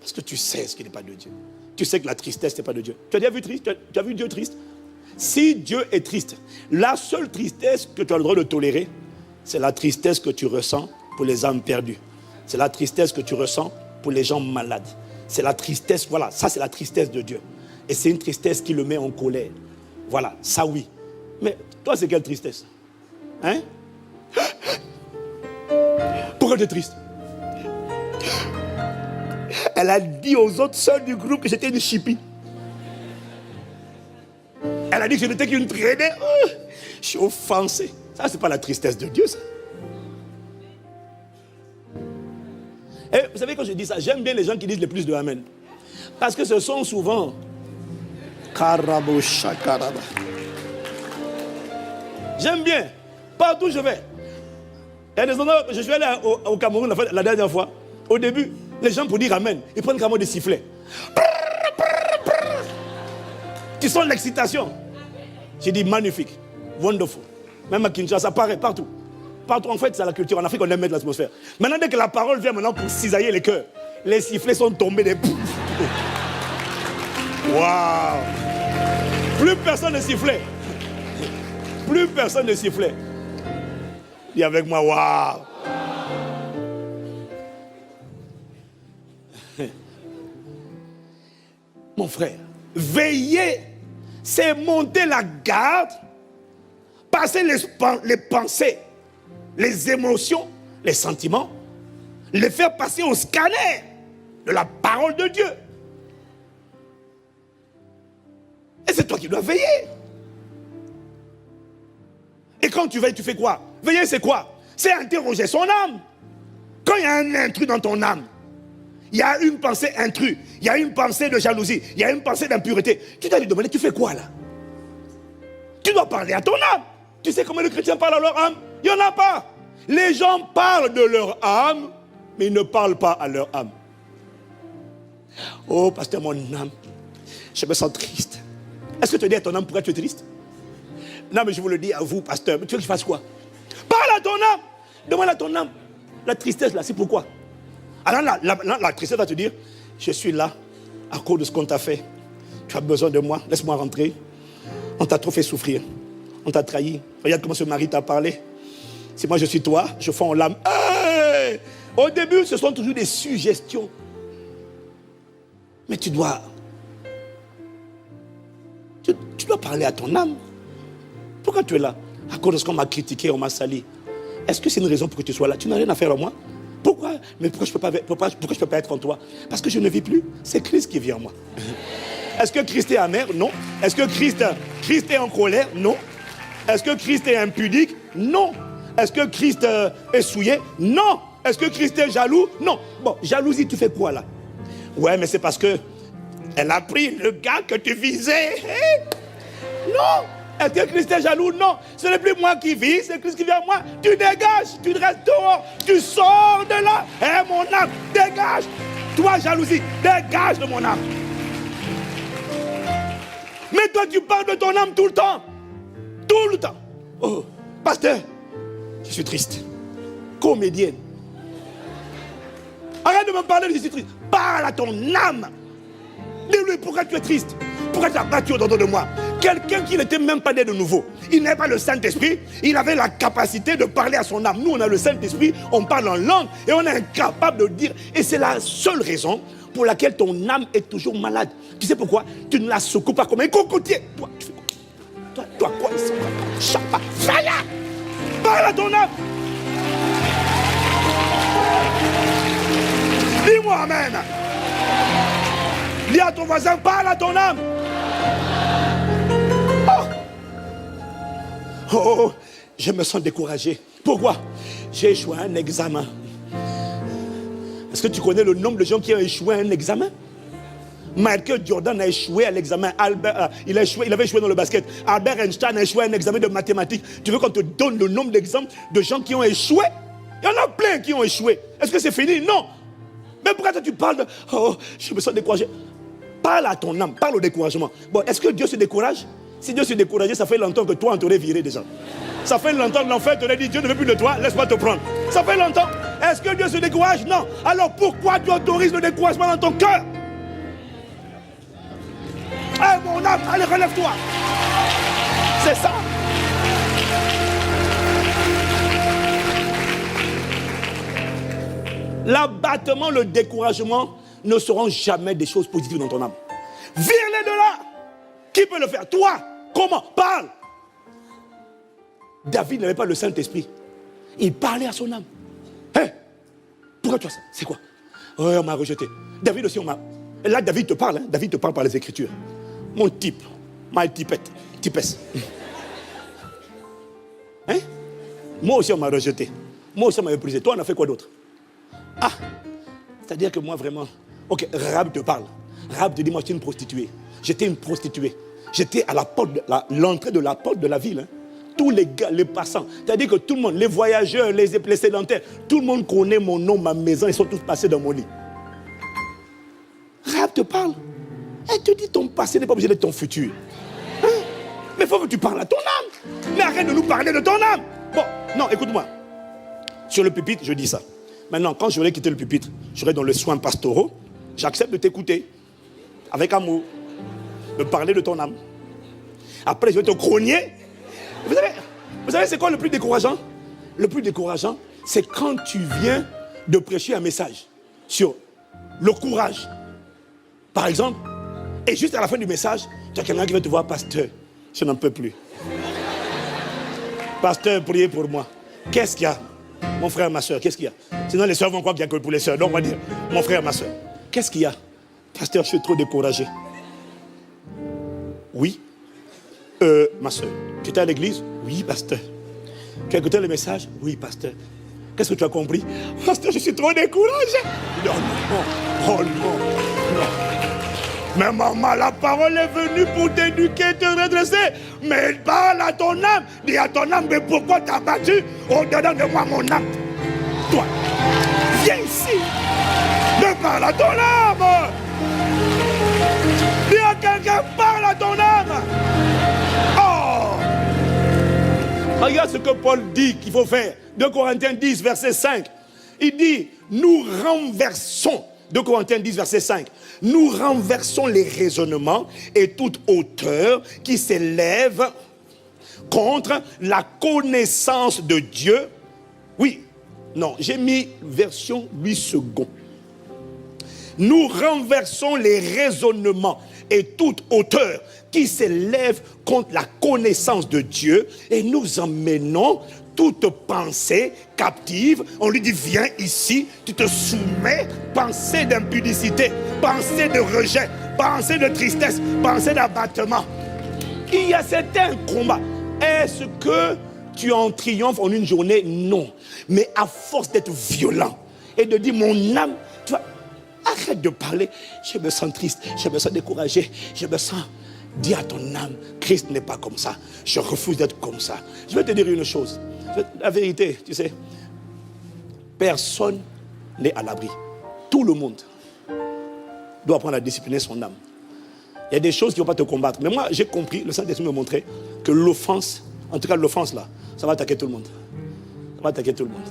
Parce que tu sais ce qui n'est pas de Dieu. Tu sais que la tristesse n'est pas de Dieu. Tu as déjà vu triste? Tu as vu Dieu triste? Si Dieu est triste, la seule tristesse que tu as le droit de tolérer, c'est la tristesse que tu ressens pour les âmes perdues. C'est la tristesse que tu ressens pour les gens malades. C'est la tristesse, voilà, ça c'est la tristesse de Dieu. Et c'est une tristesse qui le met en colère. Voilà, ça oui. Mais toi, c'est quelle tristesse? Hein? Pourquoi tu es triste? Elle a dit aux autres sœurs du groupe que j'étais une chipie. Elle a dit que je n'étais qu'une traînée. Je suis offensé. Ça, c'est pas la tristesse de Dieu, ça. Et vous savez, quand je dis ça, j'aime bien les gens qui disent le plus de Amen. Parce que ce sont souvent... J'aime bien. Partout où je vais. Il y a des endroits, je suis allé au Cameroun la dernière fois. Au début, les gens pour dire Amen, ils prennent carrément des sifflets. Tu sens l'excitation. J'ai dit magnifique, wonderful. Même à Kinshasa, ça paraît partout. Partout, en fait, c'est la culture. En Afrique, on aime mettre l'atmosphère. Maintenant, dès que la parole vient maintenant pour cisailler les cœurs, les sifflets sont tombés des poufs. Waouh! Plus personne ne sifflait. Plus personne ne sifflait. Dis avec moi, waouh! Mon frère, veiller, c'est monter la garde, passer les pensées, les émotions, les sentiments, les faire passer au scanner de la parole de Dieu. Et c'est toi qui dois veiller. Et quand tu veilles, tu fais quoi? Veiller, c'est quoi? C'est interroger son âme. Quand il y a un intrus dans ton âme, il y a une pensée intrus, il y a une pensée de jalousie, il y a une pensée d'impureté. Tu dois lui demander, tu fais quoi là? Tu dois parler à ton âme. Tu sais comment les chrétiens parlent à leur âme? Il n'y en a pas. Les gens parlent de leur âme, mais ils ne parlent pas à leur âme. Oh, pasteur, mon âme, je me sens triste. Est-ce que tu dis à ton âme pourquoi tu es triste? Non, mais je vous le dis à vous, pasteur. Mais tu veux que je fasse quoi? Parle à ton âme. Demande à ton âme. La tristesse, là, c'est pourquoi? Alors la tristesse va te dire, je suis là à cause de ce qu'on t'a fait. Tu as besoin de moi, laisse-moi rentrer. On t'a trop fait souffrir. On t'a trahi. Regarde comment ce mari t'a parlé. Si moi je suis toi, je fonds en l'âme. Hey! Au début, ce sont toujours des suggestions. Mais tu dois parler à ton âme. Pourquoi tu es là? À cause de ce qu'on m'a critiqué, on m'a sali. Est-ce que c'est une raison pour que tu sois là? Tu n'as rien à faire en moi. Pourquoi? Mais pourquoi je ne peux pas être en toi? Parce que je ne vis plus. C'est Christ qui vit en moi. Est-ce que Christ est amer? Non. Est-ce que Christ est en colère? Non. Est-ce que Christ est impudique? Non. Est-ce que Christ est souillé? Non. Est-ce que Christ est jaloux? Non. Bon, jalousie, tu fais quoi là? Ouais, mais c'est parce que Elle a pris le gars que tu visais. Non. Est-ce que Christ est jaloux? Non. Ce n'est plus moi qui vis, c'est Christ qui vient à moi. Tu dégages, tu restes dehors, tu sors de là. Mon âme, dégage. Toi, jalousie, dégage de mon âme. Mais toi, tu parles de ton âme tout le temps. Tout le temps. Oh, pasteur, je suis triste. Comédienne. Arrête de me parler de je suis triste. Parle à ton âme. Dis-lui pourquoi tu es triste. Pourquoi tu as battu au-dedans de moi? Quelqu'un qui n'était même pas né de nouveau. Il n'avait pas le Saint-Esprit. Il avait la capacité de parler à son âme. Nous, on a le Saint-Esprit. On parle en langue. Et on est incapable de dire. Et c'est la seule raison pour laquelle ton âme est toujours malade. Tu sais pourquoi? Tu ne la secoues pas comme un cocotier. Toi, tu fais quoi? Toi, quoi? Chapa, fire! Parle à ton âme. Dis-moi amen. Dis à ton voisin, parle à ton âme. Oh, je me sens découragé. Pourquoi? J'ai échoué à un examen. Est-ce que tu connais le nombre de gens qui ont échoué à un examen? Michael Jordan a échoué à l'examen. Il avait échoué dans le basket. Albert Einstein a échoué à un examen de mathématiques. Tu veux qu'on te donne le nombre d'exemples de gens qui ont échoué? Il y en a plein qui ont échoué. Est-ce que c'est fini? Non. Mais pourquoi toi tu parles de... Oh, je me sens découragé. Parle à ton âme, parle au découragement. Bon, est-ce que Dieu se décourage? Si Dieu se décourageait, ça fait longtemps que toi on t'aurait viré déjà. Ça fait longtemps que l'enfer t'aurait dit, Dieu ne veut plus de toi, laisse-moi te prendre. Ça fait longtemps. Est-ce que Dieu se décourage? Non. Alors pourquoi tu autorises le découragement dans ton cœur? Eh mon âme, allez relève-toi. C'est ça. L'abattement, le découragement ne seront jamais des choses positives dans ton âme. Vire-les de là. Qui peut le faire? Toi. Comment? Parle. David n'avait pas le Saint-Esprit. Il parlait à son âme. Hé, pourquoi tu as ça? C'est quoi? Oh, on m'a rejeté. David aussi, on m'a... Là, David te parle. Hein? David te parle par les Écritures. Mon type. My typette. Typesse. Hein? Moi aussi, on m'a rejeté. Moi aussi, on m'a méprisé. Toi, on a fait quoi d'autre? Ah, c'est-à-dire que moi, vraiment... Ok, Rahab te parle. Rahab te dit, moi, j'étais une prostituée. J'étais une prostituée. J'étais à la porte, l'entrée de la porte de la ville. Hein. Tous les gars, les passants. C'est-à-dire que tout le monde, les voyageurs, les sédentaires, tout le monde connaît mon nom, ma maison, ils sont tous passés dans mon lit. Rahab te parle. Elle te dit, ton passé n'est pas obligé d'être ton futur. Hein? Mais il faut que tu parles à ton âme. Mais arrête de nous parler de ton âme. Bon, non, écoute-moi. Sur le pupitre, je dis ça. Maintenant, quand j'aurai quitté le pupitre, j'aurai dans le soin pastoraux, j'accepte de t'écouter. Avec amour. De parler de ton âme. Après, je vais te grogner. Vous savez c'est quoi le plus décourageant? Le plus décourageant, c'est quand tu viens de prêcher un message sur le courage. Par exemple, et juste à la fin du message, tu as quelqu'un qui va te voir, pasteur, je n'en peux plus. Pasteur, priez pour moi. Qu'est-ce qu'il y a? Mon frère, ma soeur, qu'est-ce qu'il y a? Sinon les soeurs vont croire qu'il n'y a que pour les soeurs. Donc on va dire, mon frère, ma soeur, qu'est-ce qu'il y a? Pasteur, je suis trop découragé. Oui. Ma soeur, tu étais à l'église? Oui, pasteur. Tu as écouté le message? Oui, pasteur. Qu'est-ce que tu as compris? Pasteur, je suis trop découragé. Non, non, oh non, non. Mais maman, la parole est venue pour t'éduquer, te redresser. Mais parle à ton âme. Dis à ton âme, mais pourquoi t'as battu au-dedans de moi mon âme? Toi, viens ici. Ne parle à ton âme. Dis à quelqu'un, parle à ton âme. Oh! Regarde ce que Paul dit qu'il faut faire. 2 Corinthiens 10, verset 5. Il dit, nous renversons. 2 Corinthiens 10, verset 5. Nous renversons les raisonnements et toute hauteur qui s'élève contre la connaissance de Dieu. Oui, non, j'ai mis version 8 secondes. Nous renversons les raisonnements et toute hauteur qui s'élève contre la connaissance de Dieu et nous emmenons toute pensée captive. On lui dit, viens ici, tu te soumets, pensée d'impudicité, pensée de rejet, pensée de tristesse, pensée d'abattement. Il y a certains combats. Est-ce que tu en triomphes en une journée? Non. Mais à force d'être violent et de dire, mon âme, tu vois, arrête arrête de parler. Je me sens triste, je me sens découragé, je me sens... Dis à ton âme, Christ n'est pas comme ça. Je refuse d'être comme ça. Je vais te dire une chose. La vérité, tu sais, personne n'est à l'abri. Tout le monde doit apprendre à discipliner son âme. Il y a des choses qui ne vont pas te combattre. Mais moi, j'ai compris, le Saint-Esprit me montrait que l'offense, en tout cas l'offense là, ça va attaquer tout le monde. Ça va attaquer tout le monde.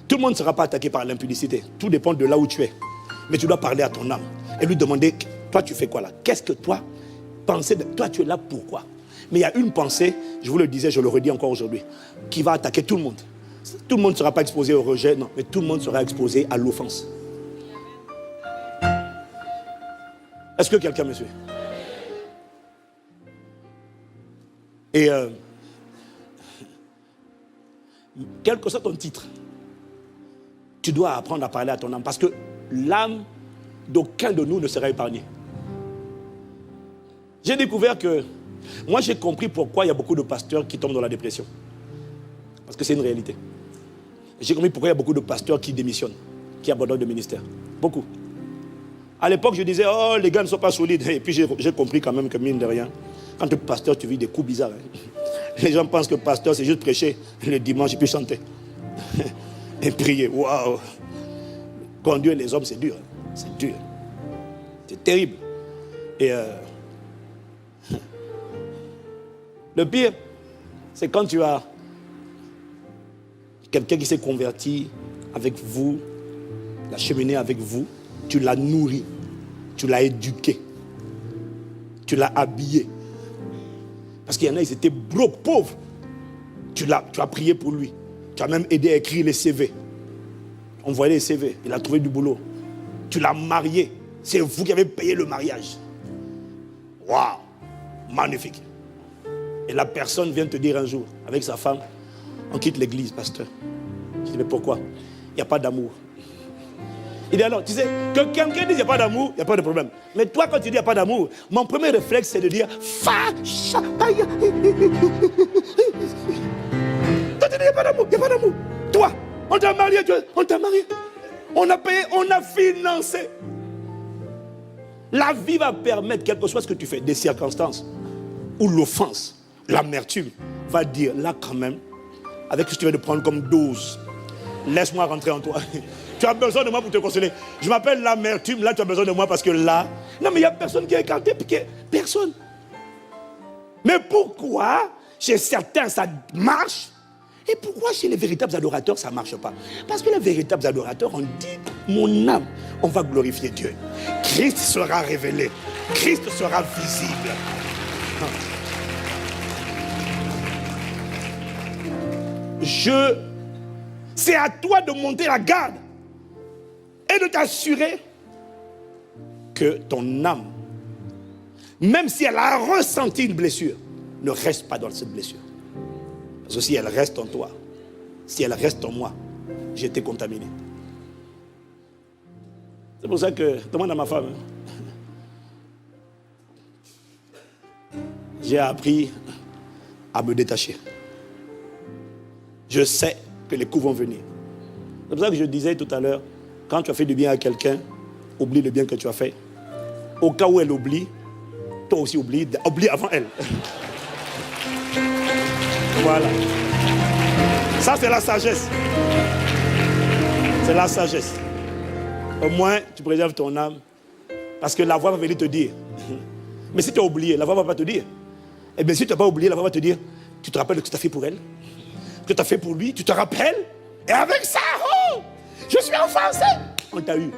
Tout le monde ne sera pas attaqué par l'impudicité. Tout dépend de là où tu es. Mais tu dois parler à ton âme et lui demander, toi tu fais quoi là? Qu'est-ce que toi, pensée de toi tu es là pourquoi? Mais il y a une pensée, je vous le disais, je le redis encore aujourd'hui, qui va attaquer tout le monde. Tout le monde ne sera pas exposé au rejet, non, mais tout le monde sera exposé à l'offense. Est-ce que quelqu'un me suit? Et quel que soit ton titre, tu dois apprendre à parler à ton âme, parce que l'âme d'aucun de nous ne sera épargnée. J'ai découvert que, moi j'ai compris pourquoi il y a beaucoup de pasteurs qui tombent dans la dépression. Parce que c'est une réalité. J'ai compris pourquoi il y a beaucoup de pasteurs qui démissionnent, qui abandonnent le ministère. Beaucoup. À l'époque, je disais, oh, les gars ne sont pas solides. Et puis j'ai compris quand même que mine de rien, quand tu es pasteur, tu vis des coups bizarres. Les gens pensent que pasteur, c'est juste prêcher le dimanche et puis chanter. Et prier. Waouh! Conduire les hommes, c'est dur. C'est dur. C'est terrible. Et le pire, c'est quand tu as quelqu'un qui s'est converti avec vous, l'a cheminé avec vous, tu l'as nourri, tu l'as éduqué, tu l'as habillé. Parce qu'il y en a, ils étaient broke, pauvres. Tu as prié pour lui. Tu as même aidé à écrire les CV. On voyait les CV, il a trouvé du boulot. Tu l'as marié. C'est vous qui avez payé le mariage. Waouh, magnifique. Et la personne vient te dire un jour, avec sa femme, on quitte l'église, pasteur. Je dis, mais pourquoi? Il n'y a pas d'amour. Il dit alors, tu sais, que quelqu'un dise qu'il n'y a pas d'amour, il n'y a pas de problème. Mais toi, quand tu dis qu'il n'y a pas d'amour, mon premier réflexe, c'est de dire, toi, tu dis, il n'y a pas d'amour, il n'y a pas d'amour. Toi, on t'a marié, on a payé, on a financé. La vie va permettre, quel que soit ce que tu fais, des circonstances où l'offense, l'amertume, va dire, là quand même, avec ce que tu viens de prendre comme dose, laisse-moi rentrer en toi. Tu as besoin de moi pour te consoler. Je m'appelle l'amertume, là tu as besoin de moi parce que là... Non mais il n'y a personne qui est écarté, personne. Mais pourquoi chez certains ça marche et pourquoi chez les véritables adorateurs ça ne marche pas? Parce que les véritables adorateurs ont dit, mon âme, on va glorifier Dieu. Christ sera révélé. Christ sera visible. C'est à toi de monter la garde et de t'assurer que ton âme, même si elle a ressenti une blessure, ne reste pas dans cette blessure. Parce que si elle reste en toi, si elle reste en moi, j'ai été contaminé. C'est pour ça que, demande à ma femme, j'ai appris à me détacher. Je sais que les coups vont venir. C'est pour ça que je disais tout à l'heure, quand tu as fait du bien à quelqu'un, oublie le bien que tu as fait. Au cas où elle oublie, toi aussi oublie avant elle. Voilà. Ça, c'est la sagesse. C'est la sagesse. Au moins, tu préserves ton âme. Parce que la voix va venir te dire. Mais si tu as oublié, la voix ne va pas te dire. Eh bien, si tu n'as pas oublié, la voix va te dire, tu te rappelles ce que tu as fait pour elle? Que tu as fait pour lui, tu te rappelles? Et avec ça, oh, je suis offensé. On t'a eu.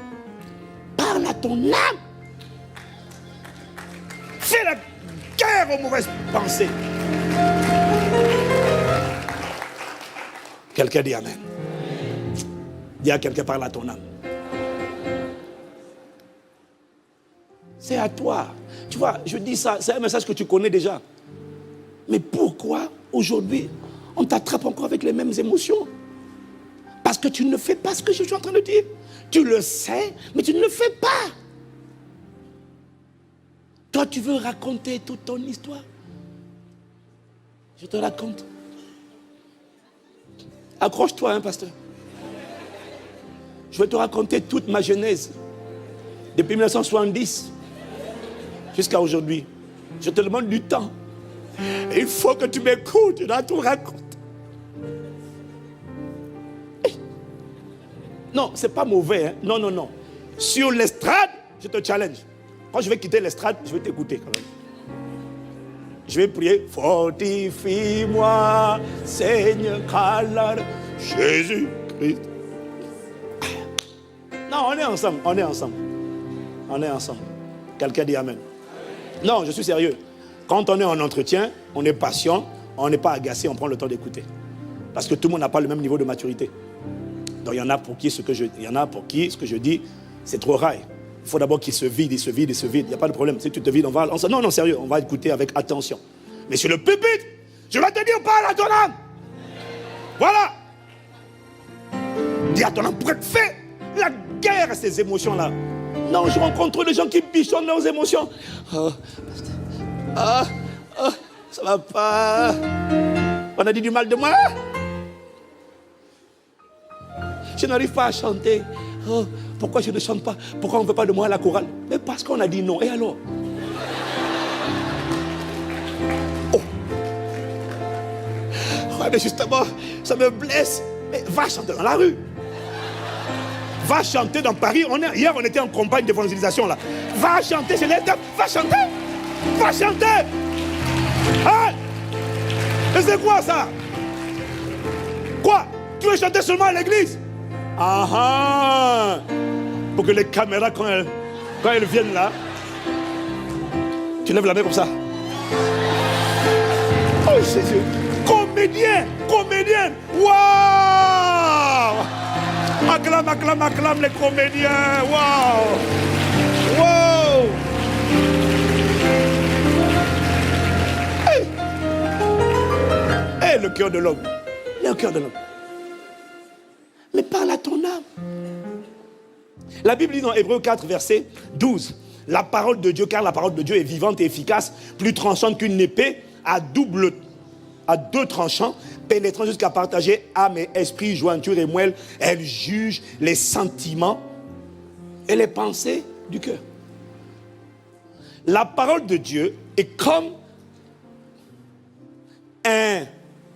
Parle à ton âme. Fais la guerre aux mauvaises pensées. Quelqu'un dit amen. Dis à quelqu'un, parle à ton âme. C'est à toi. Tu vois, je dis ça, c'est un message que tu connais déjà. Mais pourquoi aujourd'hui on t'attrape encore avec les mêmes émotions? Parce que tu ne fais pas ce que je suis en train de dire. Tu le sais, mais tu ne le fais pas. Toi, tu veux raconter toute ton histoire. Je te raconte. Accroche-toi, hein, pasteur. Je vais te raconter toute ma genèse. Depuis 1970 jusqu'à aujourd'hui. Je te demande du temps. Et il faut que tu m'écoutes, je dois tout raconter. Non, c'est pas mauvais. Hein? Non, non, non. Sur l'estrade, je te challenge. Quand je vais quitter l'estrade, je vais t'écouter quand même. Je vais prier. Fortifie-moi, Seigneur, Jésus-Christ. Non, on est ensemble, on est ensemble. On est ensemble. Quelqu'un dit Amen. Non, je suis sérieux. Quand on est en entretien, on est patient, on n'est pas agacé, on prend le temps d'écouter. Parce que tout le monde n'a pas le même niveau de maturité. Donc il y en a pour qui ce que je dis, c'est trop rail. Il faut d'abord qu'il se vide, il se vide. Il n'y a pas de problème. Si tu te vides, on va... Non, non, sérieux, on va écouter avec attention. Mais sur le pupitre, je vais te dire, parle à ton âme. Voilà. Dis à ton âme pour être fait la guerre à ces émotions-là. Non, je rencontre des gens qui bichonnent leurs émotions. Ça va pas. On a dit du mal de moi. Je n'arrive pas à chanter. Oh, pourquoi je ne chante pas? Pourquoi on ne veut pas de moi à la chorale? Mais parce qu'on a dit non. Et alors? Oh. Ouais, mais justement, ça me blesse. Mais va chanter dans la rue. Va chanter dans Paris. Hier, on était en campagne d'évangélisation là. Va chanter chez les dames. Va chanter. Va chanter. Hein? Et c'est quoi ça? Quoi? Tu veux chanter seulement à l'église? Ah ah! Pour que les caméras, quand elles viennent là, tu lèves la main comme ça. Oh Jésus! Comédienne! Waouh! Acclame les comédiens! Waouh! Wow! Hey, le cœur de l'homme. Le cœur de l'homme. Mais parle à ton âme. La Bible dit dans Hébreux 4, verset 12, la parole de Dieu, car la parole de Dieu est vivante et efficace, plus tranchante qu'une épée à deux tranchants, pénétrant jusqu'à partager âme et esprit, jointure et moelle. Elle juge les sentiments et les pensées du cœur. La parole de Dieu est comme un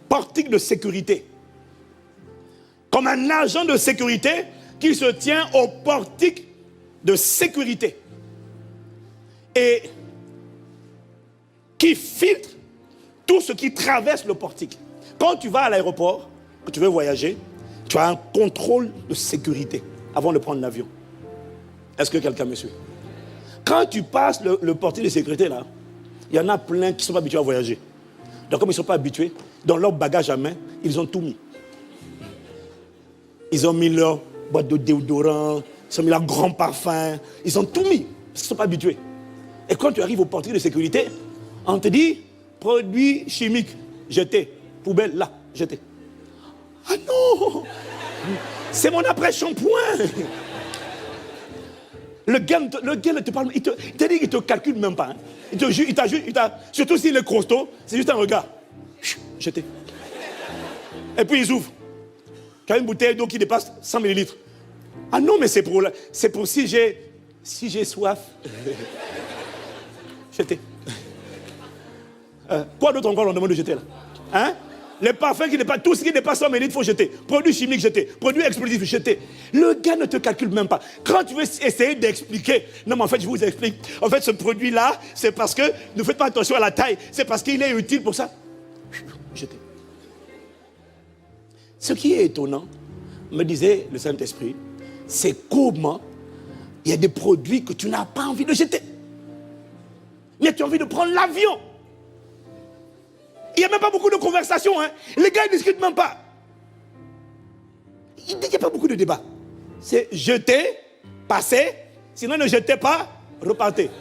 portique de sécurité. Comme un agent de sécurité qui se tient au portique de sécurité et qui filtre tout ce qui traverse le portique. Quand tu vas à l'aéroport, que tu veux voyager, tu as un contrôle de sécurité avant de prendre l'avion. Est-ce que quelqu'un me suit? Quand tu passes le portique de sécurité là, il y en a plein qui ne sont pas habitués à voyager. Donc comme ils ne sont pas habitués, dans leur bagage à main, ils ont tout mis. Ils ont mis leur boîte de déodorant, ils ont mis leur grand parfum, ils ont tout mis, parce qu'ils ne sont pas habitués. Et quand tu arrives au portique de sécurité, on te dit, produits chimiques, jeté, poubelle, là, jeté. Ah non, c'est mon après-shampoing. Le gars ne te parle, il te dit qu'il ne te calcule même pas. Hein. Il te juge, surtout s'il est costaud, c'est juste un regard. Jeté. Et puis ils ouvrent. Tu as une bouteille d'eau qui dépasse 100 ml. Ah non, mais c'est pour si j'ai soif. Jeter. Quoi d'autre encore on demande de jeter là? Hein? Les parfums qui dépassent, tout ce qui dépasse 100 ml, il faut jeter. Produits chimiques, jeter. Produits explosifs, jeter. Le gars ne te calcule même pas. Quand tu veux essayer d'expliquer, non mais en fait je vous explique. En fait ce produit-là, c'est parce que, ne faites pas attention à la taille, c'est parce qu'il est utile pour ça. Jeter. Ce qui est étonnant, me disait le Saint-Esprit, c'est comment il y a des produits que tu n'as pas envie de jeter. Mais tu as envie de prendre l'avion. Il n'y a même pas beaucoup de conversations. Hein. Les gars ne discutent même pas. Il n'y a pas beaucoup de débats. C'est jeter, passer, sinon ne jetez pas, repartez.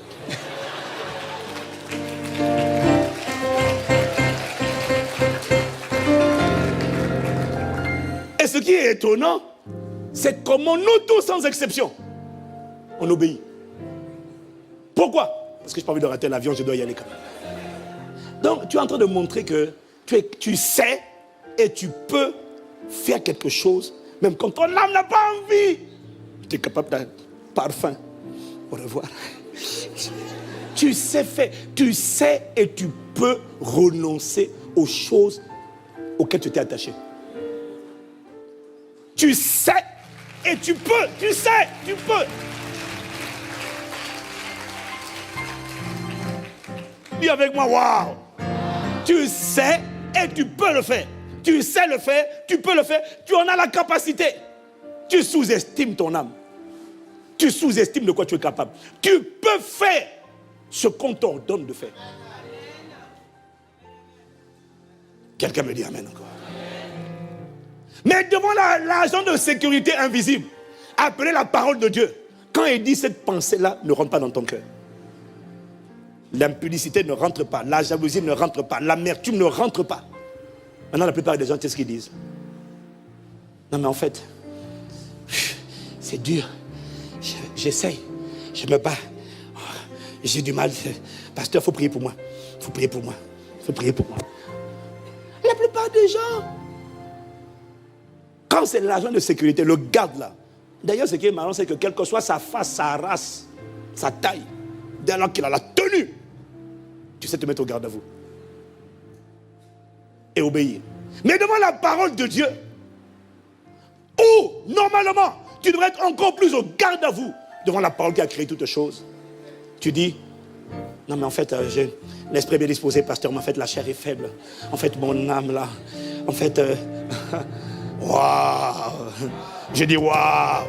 Et ce qui est étonnant, c'est comment nous tous, sans exception, on obéit. Pourquoi? Parce que je n'ai pas envie de rater l'avion, je dois y aller quand même. Donc, tu es en train de montrer que tu sais et tu peux faire quelque chose, même quand ton âme n'a pas envie. Tu es capable d'un parfum. Au revoir. Tu sais faire, tu sais et tu peux renoncer aux choses auxquelles tu t'es attaché. Tu sais et tu peux, tu sais, tu peux. Dis avec moi, waouh. Tu sais et tu peux le faire. Tu sais le faire, tu peux le faire, tu en as la capacité. Tu sous-estimes ton âme. Tu sous-estimes de quoi tu es capable. Tu peux faire ce qu'on t'ordonne de faire. Quelqu'un me dit amen encore. Mais devant l'agent de sécurité invisible, appelez la parole de Dieu. Quand il dit cette pensée-là, ne rentre pas dans ton cœur. L'impudicité ne rentre pas, la jalousie ne rentre pas, l'amertume ne rentre pas. Maintenant, la plupart des gens, qu'est-ce qu'ils disent? Non, mais en fait, c'est dur. J'essaye, je me bats. J'ai du mal. Pasteur, il faut prier pour moi. Il faut prier pour moi. Il faut prier pour moi. La plupart des gens, quand c'est l'agent de sécurité, le garde là. D'ailleurs, ce qui est marrant, c'est que quelle que soit sa face, sa race, sa taille, dès lors qu'il a la tenue, tu sais te mettre au garde à vous. Et obéir. Mais devant la parole de Dieu, où, normalement, tu devrais être encore plus au garde à vous, devant la parole qui a créé toutes choses. Tu dis, non mais en fait, j'ai l'esprit bien disposé, pasteur, mais en fait, la chair est faible. En fait, mon âme là, en fait, waouh. Je dis, waouh.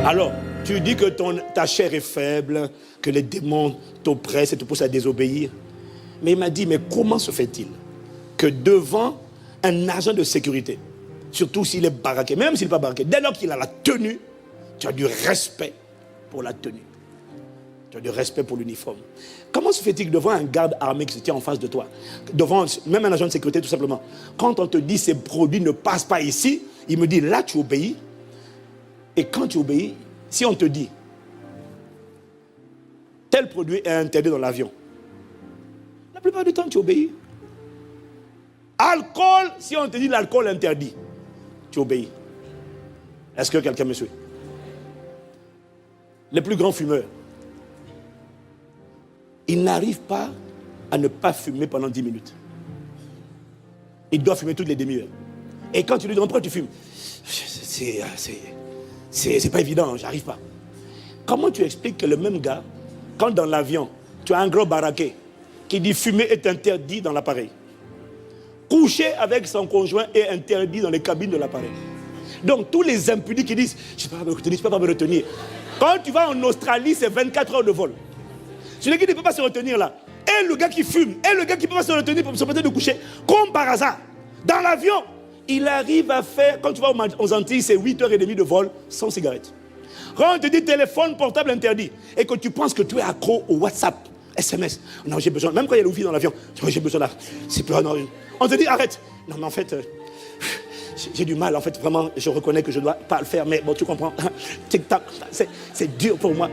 Alors, tu dis que ta chair est faible, que les démons t'oppressent et te poussent à désobéir. Mais il m'a dit, mais comment se fait-il que devant un agent de sécurité, surtout s'il est baraqué, même s'il n'est pas baraqué, dès lors qu'il a la tenue, tu as du respect pour la tenue. Tu as du respect pour l'uniforme. Comment se fait-il que devant un garde armé qui se tient en face de toi, devant même un agent de sécurité tout simplement, quand on te dit ces produits ne passent pas ici, il me dit là tu obéis. Et quand tu obéis, si on te dit tel produit est interdit dans l'avion, la plupart du temps tu obéis. Alcool, si on te dit l'alcool interdit, tu obéis. Est-ce que quelqu'un me suit? Les plus grands fumeurs, ils n'arrivent pas à ne pas fumer pendant 10 minutes. Ils doivent fumer toutes les demi-heures. Et quand tu lui demandes pourquoi tu fumes, c'est pas évident, j'arrive pas. Comment tu expliques que le même gars, quand dans l'avion, tu as un gros baraquet qui dit fumer est interdit dans l'appareil, coucher avec son conjoint est interdit dans les cabines de l'appareil. Donc tous les impudiques qui disent je ne peux pas me retenir. Quand tu vas en Australie, c'est 24 heures de vol. Celui qui ne peut pas se retenir là, et le gars qui fume, et le gars qui ne peut pas se retenir pour se permettre de coucher, comme par hasard, dans l'avion, il arrive à faire, quand tu vas aux Antilles, c'est 8h30 de vol sans cigarette. Quand on te dit téléphone portable interdit, et que tu penses que tu es accro au WhatsApp, SMS, non j'ai besoin, même quand il y a le wifi dans l'avion, j'ai besoin là, c'est plus, non, on te dit arrête, non mais en fait, j'ai du mal, en fait vraiment, je reconnais que je ne dois pas le faire, mais bon tu comprends, tic-tac, c'est dur pour moi.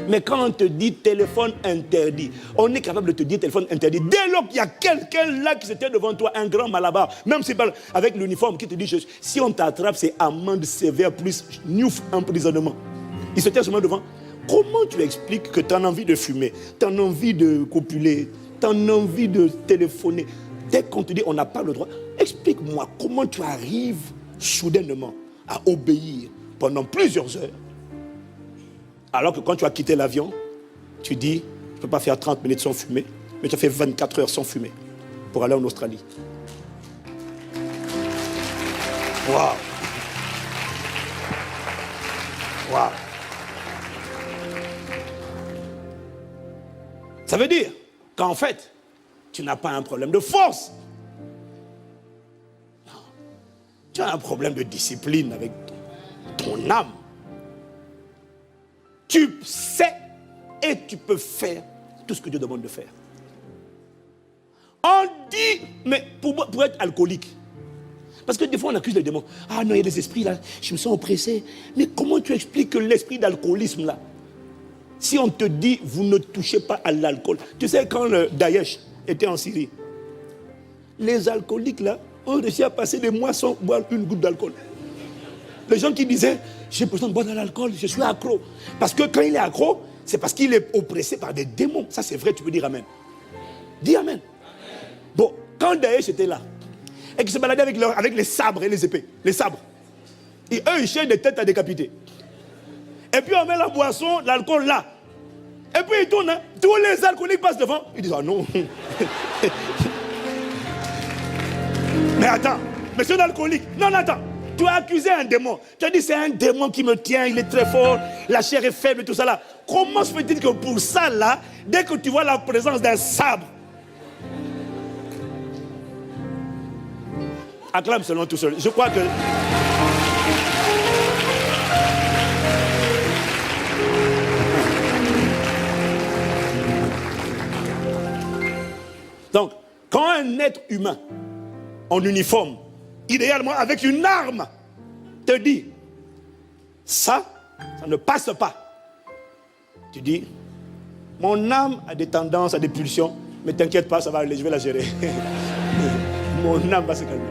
Mais quand on te dit téléphone interdit, on est capable de te dire téléphone interdit. Dès lors qu'il y a quelqu'un là qui se tient devant toi, un grand malabar, même si pas avec l'uniforme, qui te dit si on t'attrape, c'est amende sévère plus newf emprisonnement. Il se tient seulement devant. Comment tu expliques que tu as envie de fumer, tu as envie de copuler, tu as envie de téléphoner? Dès qu'on te dit on n'a pas le droit, explique-moi comment tu arrives soudainement à obéir pendant plusieurs heures. Alors que quand tu as quitté l'avion, tu dis, je ne peux pas faire 30 minutes sans fumer, mais tu as fait 24 heures sans fumer pour aller en Australie. Waouh! Waouh! Ça veut dire qu'en fait, tu n'as pas un problème de force. Non. Tu as un problème de discipline avec ton âme. Tu sais et tu peux faire tout ce que Dieu demande de faire. On dit, mais pour être alcoolique, parce que des fois on accuse les démons. Ah non, il y a des esprits là, je me sens oppressé. Mais comment tu expliques que l'esprit d'alcoolisme là, si on te dit, vous ne touchez pas à l'alcool. Tu sais, quand le Daesh était en Syrie, les alcooliques là ont réussi à passer des mois sans boire une goutte d'alcool. Les gens qui disaient, j'ai besoin de boire de l'alcool, je suis accro. Parce que quand il est accro, c'est parce qu'il est oppressé par des démons. Ça c'est vrai, tu peux dire amen. Dis amen. Bon, quand Daesh était là, et qu'ils se baladaient avec les sabres et les épées, les sabres, et eux ils cherchent des têtes à décapiter. Et puis on met la boisson, l'alcool là. Et puis ils tournent, hein. Tous les alcooliques passent devant. Ils disent, ah non. Mais attends, monsieur l'alcoolique, non, attends. Tu as accusé un démon. Tu as dit, c'est un démon qui me tient, il est très fort, la chair est faible et tout ça là. Comment se fait-il que pour ça là, dès que tu vois la présence d'un sabre, acclame selon tout seul. Je crois que... Donc, quand un être humain en uniforme, idéalement avec une arme, te dit ça ne passe pas. Tu dis, mon âme a des tendances, a des pulsions, mais t'inquiète pas, ça va aller, je vais la gérer. Mon âme va se calmer.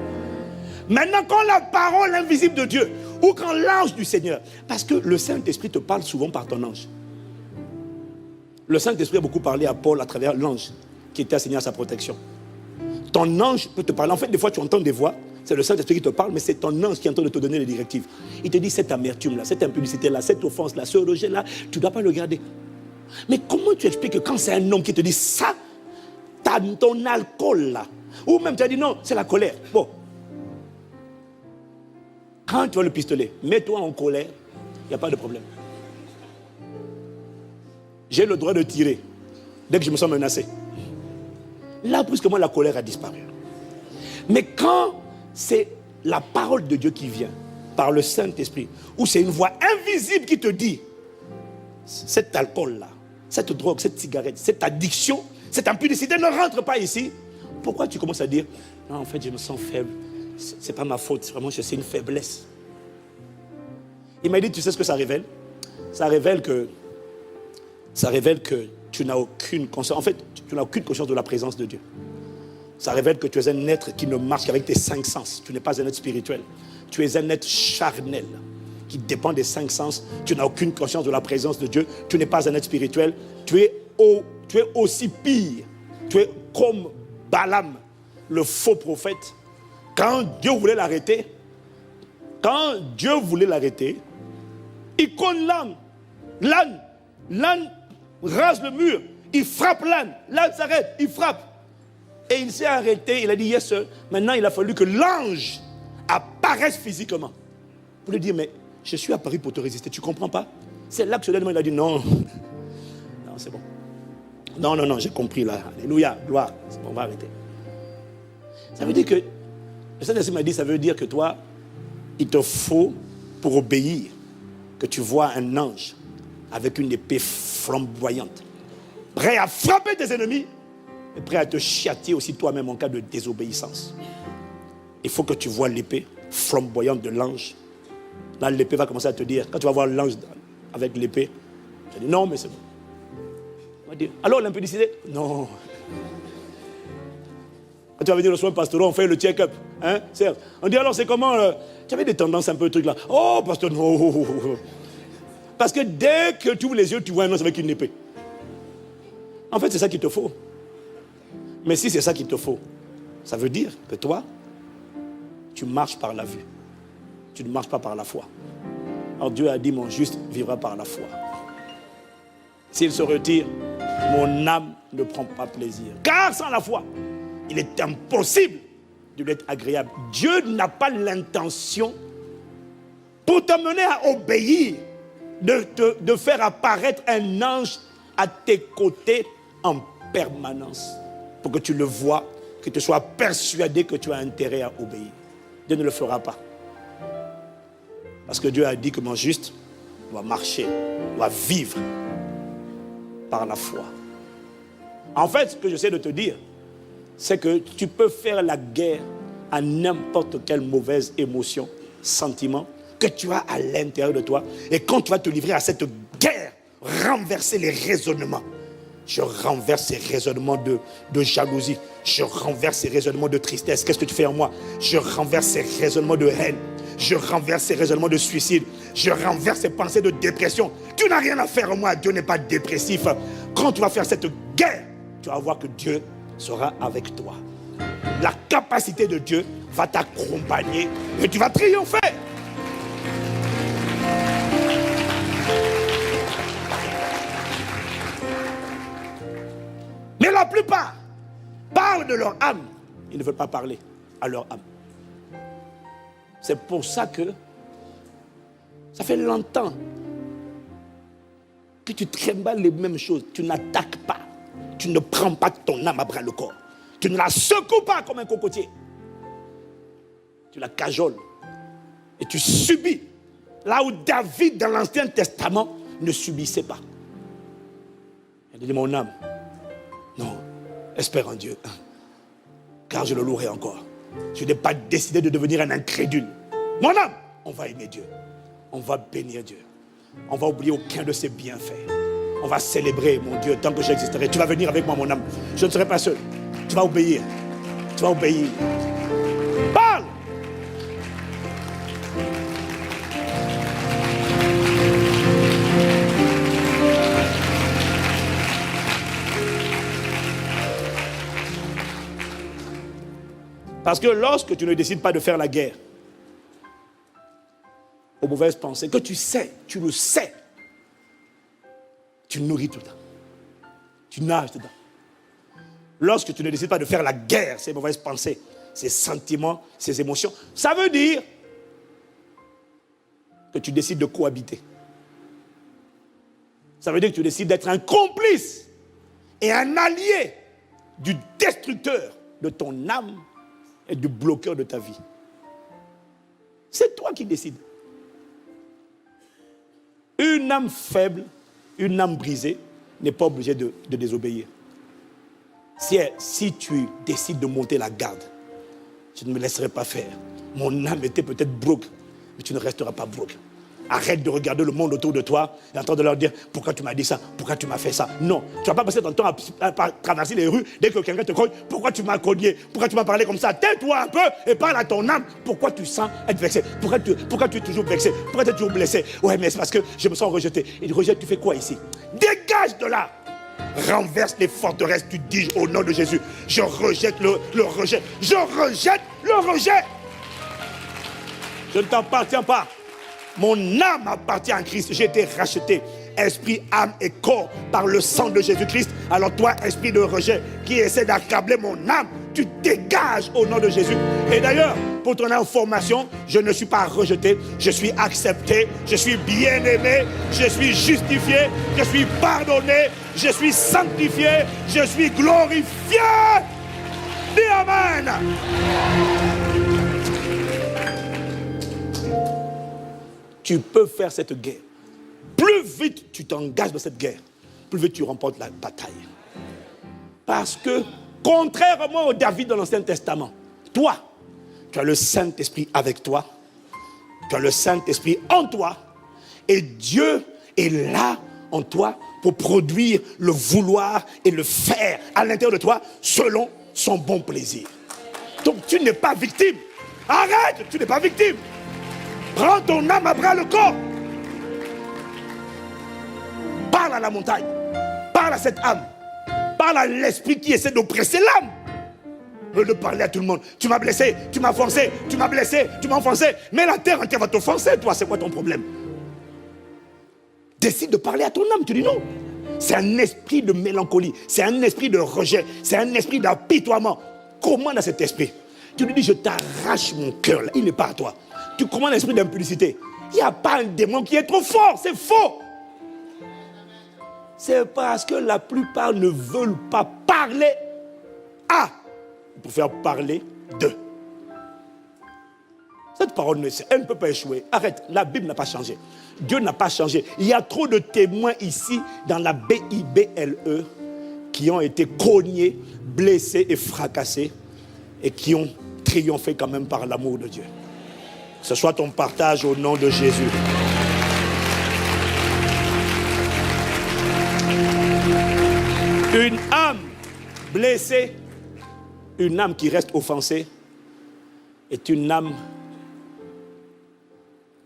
Maintenant, quand la parole invisible de Dieu, ou quand l'ange du Seigneur, parce que le Saint-Esprit te parle souvent par ton ange. Le Saint-Esprit a beaucoup parlé à Paul à travers l'ange qui était assigné à sa protection. Ton ange peut te parler. En fait, des fois, tu entends des voix. C'est le Saint-Esprit qui te parle, mais c'est ton ange qui est en train de te donner les directives. Il te dit, cette amertume-là, cette impudicité-là, cette offense-là, ce rejet-là, tu ne dois pas le garder. Mais comment tu expliques que quand c'est un homme qui te dit ça, tu as ton alcool là, ou même tu as dit non, c'est la colère. Bon. Quand tu as le pistolet, mets-toi en colère, il n'y a pas de problème. J'ai le droit de tirer dès que je me sens menacé. Là, brusquement, la colère a disparu. Mais quand c'est la parole de Dieu qui vient par le Saint-Esprit, ou c'est une voix invisible qui te dit, cet alcool-là, cette drogue, cette cigarette, cette addiction, cette impudicité ne rentre pas ici. Pourquoi tu commences à dire, non, en fait, je me sens faible. C'est pas ma faute, vraiment, c'est une faiblesse. Il m'a dit, tu sais ce que ça révèle? Ça révèle que tu n'as aucune conscience. En fait, tu n'as aucune conscience de la présence de Dieu. Ça révèle que tu es un être qui ne marche qu'avec tes 5 sens. Tu n'es pas un être spirituel. Tu es un être charnel qui dépend des 5 sens. Tu n'as aucune conscience de la présence de Dieu. Tu n'es pas un être spirituel. Tu es aussi pire. Tu es comme Balaam, le faux prophète. Quand Dieu voulait l'arrêter, il conne l'âne. L'âne rase le mur. Il frappe l'âne. L'âne s'arrête. Il frappe. Et il s'est arrêté, il a dit, yes sir. Maintenant, il a fallu que l'ange apparaisse physiquement. Pour lui dire, mais je suis apparu pour te résister, tu ne comprends pas? C'est là que soudainement, il a dit, non. Non, c'est bon. Non, j'ai compris là. Alléluia, gloire. C'est bon, on va arrêter. Ça veut dire que, le Saint-Esprit m'a dit, ça veut dire que toi, il te faut, pour obéir, que tu vois un ange avec une épée flamboyante, prêt à frapper tes ennemis, et prêt à te châtier aussi toi-même en cas de désobéissance. Il faut que tu vois l'épée flamboyante de l'ange. Là, l'épée va commencer à te dire, quand tu vas voir l'ange avec l'épée, tu vas dire, non, mais c'est bon. On va dire, alors l'impudicité? Non. Quand tu vas venir le soin pastoral, on fait le check-up. Hein? On dit, alors c'est comment tu avais des tendances un peu truc là. Oh, pasteur, non. Parce que dès que tu ouvres les yeux, tu vois un ange avec une épée. En fait, c'est ça qu'il te faut. Mais si c'est ça qu'il te faut, ça veut dire que toi, tu marches par la vue. Tu ne marches pas par la foi. Alors Dieu a dit, mon juste vivra par la foi. S'il se retire, mon âme ne prend pas plaisir. Car sans la foi, il est impossible de lui être agréable. Dieu n'a pas l'intention, pour t'amener à obéir, de faire apparaître un ange à tes côtés en permanence. Pour que tu le vois, que tu sois persuadé que tu as intérêt à obéir. Dieu ne le fera pas. Parce que Dieu a dit que mon juste doit marcher, doit vivre par la foi. En fait, ce que j'essaie de te dire, c'est que tu peux faire la guerre à n'importe quelle mauvaise émotion, sentiment que tu as à l'intérieur de toi. Et quand tu vas te livrer à cette guerre, renverser les raisonnements. Je renverse ces raisonnements de jalousie. Je renverse ces raisonnements de tristesse. Qu'est-ce que tu fais en moi? Je renverse ces raisonnements de haine. Je renverse ces raisonnements de suicide. Je renverse ces pensées de dépression. Tu n'as rien à faire, moi. Dieu n'est pas dépressif. Quand tu vas faire cette guerre, tu vas voir que Dieu sera avec toi. La capacité de Dieu va t'accompagner et tu vas triompher. Mais la plupart parlent de leur âme. Ils ne veulent pas parler à leur âme. C'est pour ça que ça fait longtemps que tu trimbales les mêmes choses. Tu n'attaques pas. Tu ne prends pas ton âme à bras le corps. Tu ne la secoues pas comme un cocotier. Tu la cajoles. Et tu subis. Là où David, dans l'Ancien Testament, ne subissait pas. Il dit, mon âme, non, espère en Dieu. Car je le louerai encore. Je n'ai pas décidé de devenir un incrédule. Mon âme, on va aimer Dieu. On va bénir Dieu. On va oublier aucun de ses bienfaits. On va célébrer mon Dieu tant que j'existerai. Tu vas venir avec moi, mon âme. Je ne serai pas seul. Tu vas obéir. Tu vas obéir. Parle! Parce que lorsque tu ne décides pas de faire la guerre aux mauvaises pensées, que tu sais, tu le sais, tu nourris tout le temps. Tu nages dedans. Lorsque tu ne décides pas de faire la guerre, ces mauvaises pensées, ces sentiments, ces émotions, ça veut dire que tu décides de cohabiter. Ça veut dire que tu décides d'être un complice et un allié du destructeur de ton âme et du bloqueur de ta vie. C'est toi qui décides. Une âme faible, une âme brisée, n'est pas obligée de désobéir. Si tu décides de monter la garde, je ne me laisserai pas faire. Mon âme était peut-être broke, mais tu ne resteras pas broke. Arrête de regarder le monde autour de toi et en train de leur dire pourquoi tu m'as dit ça, pourquoi tu m'as fait ça. Non, tu ne vas pas passer ton temps à traverser les rues dès que quelqu'un te cogne. Pourquoi tu m'as cogné, pourquoi tu m'as parlé comme ça. Tais-toi un peu et parle à ton âme. Pourquoi tu sens être vexé, pourquoi tu es toujours vexé, pourquoi tu es toujours blessé. Ouais, mais c'est parce que je me sens rejeté. Et rejette, tu fais quoi ici? Dégage de là. Renverse les forteresses, tu dis au nom de Jésus. Je rejette le rejet. Je rejette le rejet. Je ne t'appartiens pas. Mon âme appartient à Christ. J'ai été racheté, esprit, âme et corps, par le sang de Jésus-Christ. Alors toi, esprit de rejet, qui essaie d'accabler mon âme, tu dégages au nom de Jésus. Et d'ailleurs, pour ton information, je ne suis pas rejeté, je suis accepté, je suis bien-aimé, je suis justifié, je suis pardonné, je suis sanctifié, je suis glorifié. Dis Amen. Tu peux faire cette guerre. Plus vite tu t'engages dans cette guerre, plus vite tu remportes la bataille. Parce que, contrairement au David dans l'Ancien Testament, toi, tu as le Saint-Esprit avec toi, tu as le Saint-Esprit en toi, et Dieu est là en toi pour produire le vouloir et le faire à l'intérieur de toi selon son bon plaisir. Donc tu n'es pas victime. Arrête, tu n'es pas victime. Prends ton âme à bras le corps. Parle à la montagne. Parle à cette âme. Parle à l'esprit qui essaie d'oppresser l'âme. Au lieu de parler à tout le monde. Tu m'as blessé, tu m'as forcé, tu m'as blessé, tu m'as offensé. Mais la terre entière va t'offenser, toi. C'est quoi ton problème? Décide de parler à ton âme. Tu dis non. C'est un esprit de mélancolie. C'est un esprit de rejet. C'est un esprit d'apitoiement. Commande à cet esprit. Tu lui dis, je t'arrache mon cœur. Il n'est pas à toi. Tu commandes l'esprit d'impudicité. Il n'y a pas un démon qui est trop fort. C'est faux. C'est parce que la plupart ne veulent pas parler à, pour faire parler de. Cette parole, elle ne peut pas échouer. Arrête, la Bible n'a pas changé. Dieu n'a pas changé. Il y a trop de témoins ici, dans la BIBLE, qui ont été cognés, blessés et fracassés, et qui ont triomphé quand même par l'amour de Dieu. Que ce soit ton partage au nom de Jésus. Une âme blessée, une âme qui reste offensée, est une âme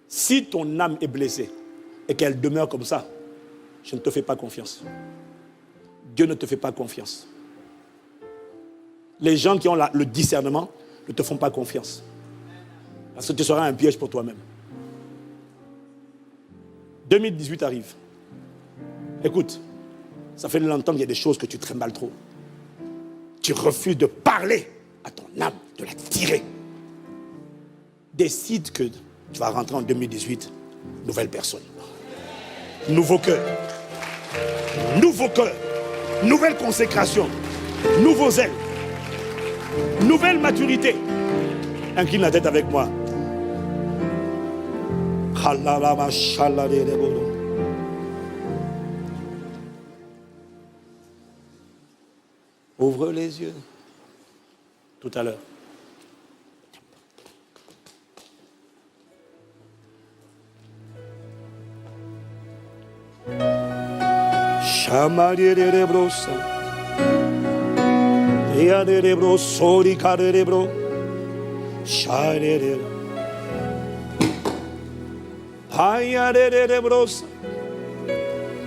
Si ton âme est blessée et qu'elle demeure comme ça, je ne te fais pas confiance. Dieu ne te fait pas confiance. Les gens qui ont le discernement ne te font pas confiance. Parce que tu seras un piège pour toi-même. 2018 arrive. Écoute, ça fait longtemps qu'il y a des choses que tu trimbales trop. Tu refuses de parler à ton âme, de la tirer. Décide que tu vas rentrer en 2018, nouvelle personne. Nouveau cœur. Nouveau cœur. Nouvelle consécration. Nouveau zèle. Nouvelle maturité. Incline la tête avec moi. Ouvre les yeux. Tout à l'heure.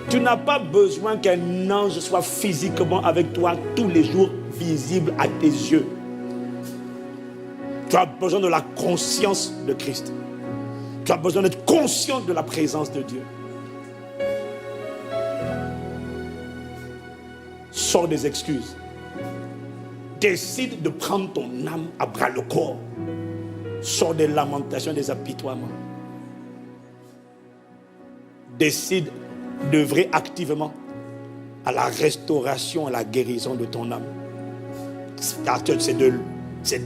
Tu n'as pas besoin qu'un ange soit physiquement avec toi tous les jours, visible à tes yeux. Tu as besoin de la conscience de Christ. Tu as besoin d'être conscient de la présence de Dieu. Sors des excuses. Décide de prendre ton âme à bras le corps. Sors des lamentations, des apitoiements. Décide d'œuvrer activement à la restauration, à la guérison de ton âme. Car c'est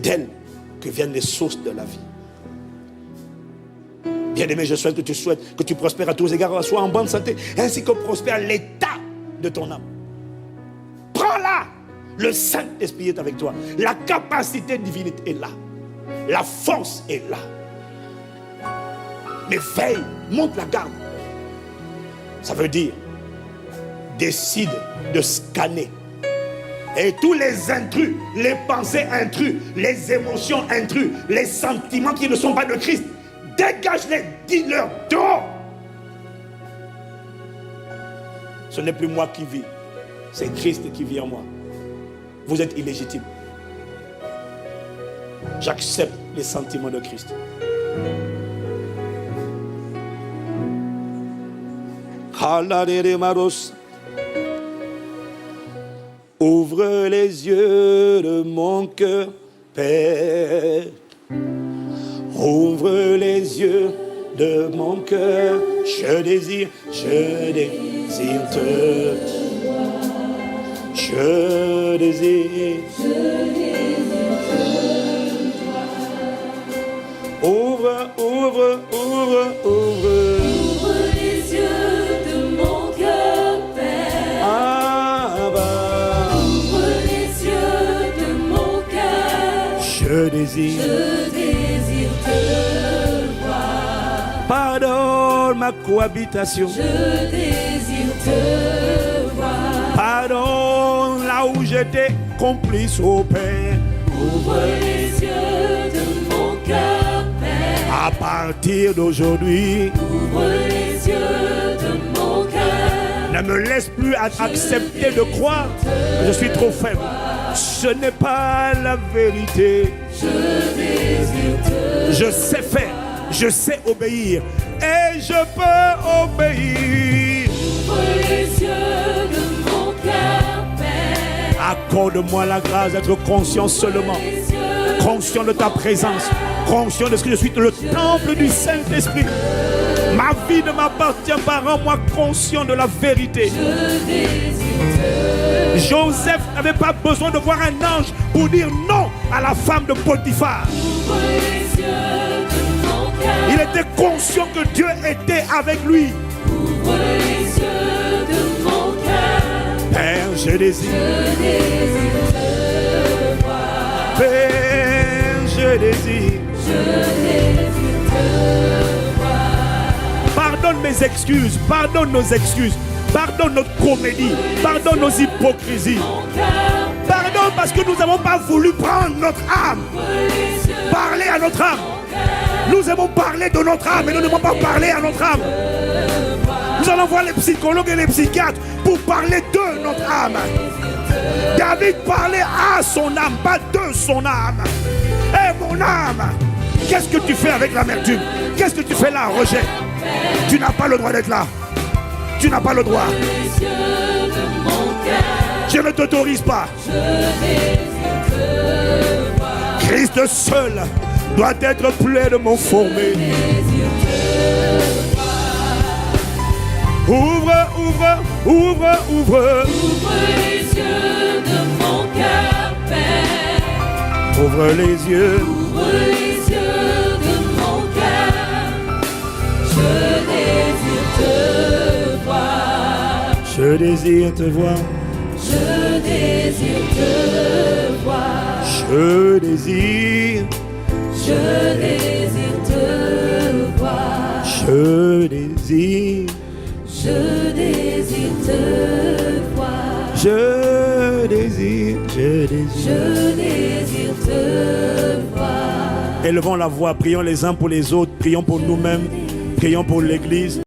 d'elle que viennent les sources de la vie. Bien-aimé, je souhaite que tu prospères à tous les égards, sois en bonne santé, ainsi que prospère l'état de ton âme. Prends-la. Le Saint-Esprit est avec toi. La capacité divine est là. La force est là. Mais veille, monte la garde. Ça veut dire, décide de scanner. Et tous les intrus, les pensées intrus, les émotions intrus, les sentiments qui ne sont pas de Christ, dégage-les, dis-leur dehors. Ce n'est plus moi qui vis, c'est Christ qui vit en moi. Vous êtes illégitime. J'accepte les sentiments de Christ. Ouvre les yeux de mon cœur, Père. Ouvre les yeux de mon cœur. Je désire te voir. Je désire ouvre les yeux de mon cœur, Père. Ouvre les yeux de mon cœur. Je désire te voir. Pardonne ma cohabitation. Je désire te voir. Pardonne là où j'étais complice au Père. Ouvre les yeux de mon cœur, Père. À partir d'aujourd'hui, ouvre les yeux de mon cœur. Ne me laisse plus accepter de croire que je suis trop faible. Ce n'est pas la vérité. Je désire te Je sais faire, je sais obéir et je peux obéir. ouvre les yeux de mon cœur, Père. Accorde-moi la grâce d'être conscient seulement, conscient de ta présence, conscient de ce que je suis le temple du Saint-Esprit. Ma vie ne m'appartient pas, rends-moi conscient de la vérité. Joseph n'avait pas besoin de voir un ange pour dire non à la femme de Potiphar. Il était conscient que Dieu était avec lui. Ouvre les yeux de mon cœur. Père, je désire te voir. Père, je désire te voir. Pardonne mes excuses, pardonne nos excuses, pardonne notre comédie, pardonne nos hypocrisies. Pardonne parce que nous n'avons pas voulu prendre notre âme, parler à notre âme. Nous aimons parler de notre âme, mais nous n'aimons pas parler à notre âme. Nous allons voir les psychologues et les psychiatres pour parler de notre âme. David parlait à son âme, pas de son âme. Eh mon âme, qu'est-ce que tu fais avec l'amertume? Qu'est-ce que tu fais là, Roger? Tu n'as pas le droit d'être là. Tu n'as pas le droit. Je ne t'autorise pas. Christ seul doit être pleinement formé. Ouvre, ouvre, ouvre, ouvre. Ouvre les yeux de mon cœur, Père. Ouvre les yeux. Ouvre les yeux de mon cœur. Je désire te voir. Je désire te voir. Je désire te voir. Je désire. Je désire te voir. Je désire. Je désire te voir. Je désire. Je désire. Je désire te voir. Élevons la voix, prions les uns pour les autres, prions pour nous-mêmes, prions pour l'Église.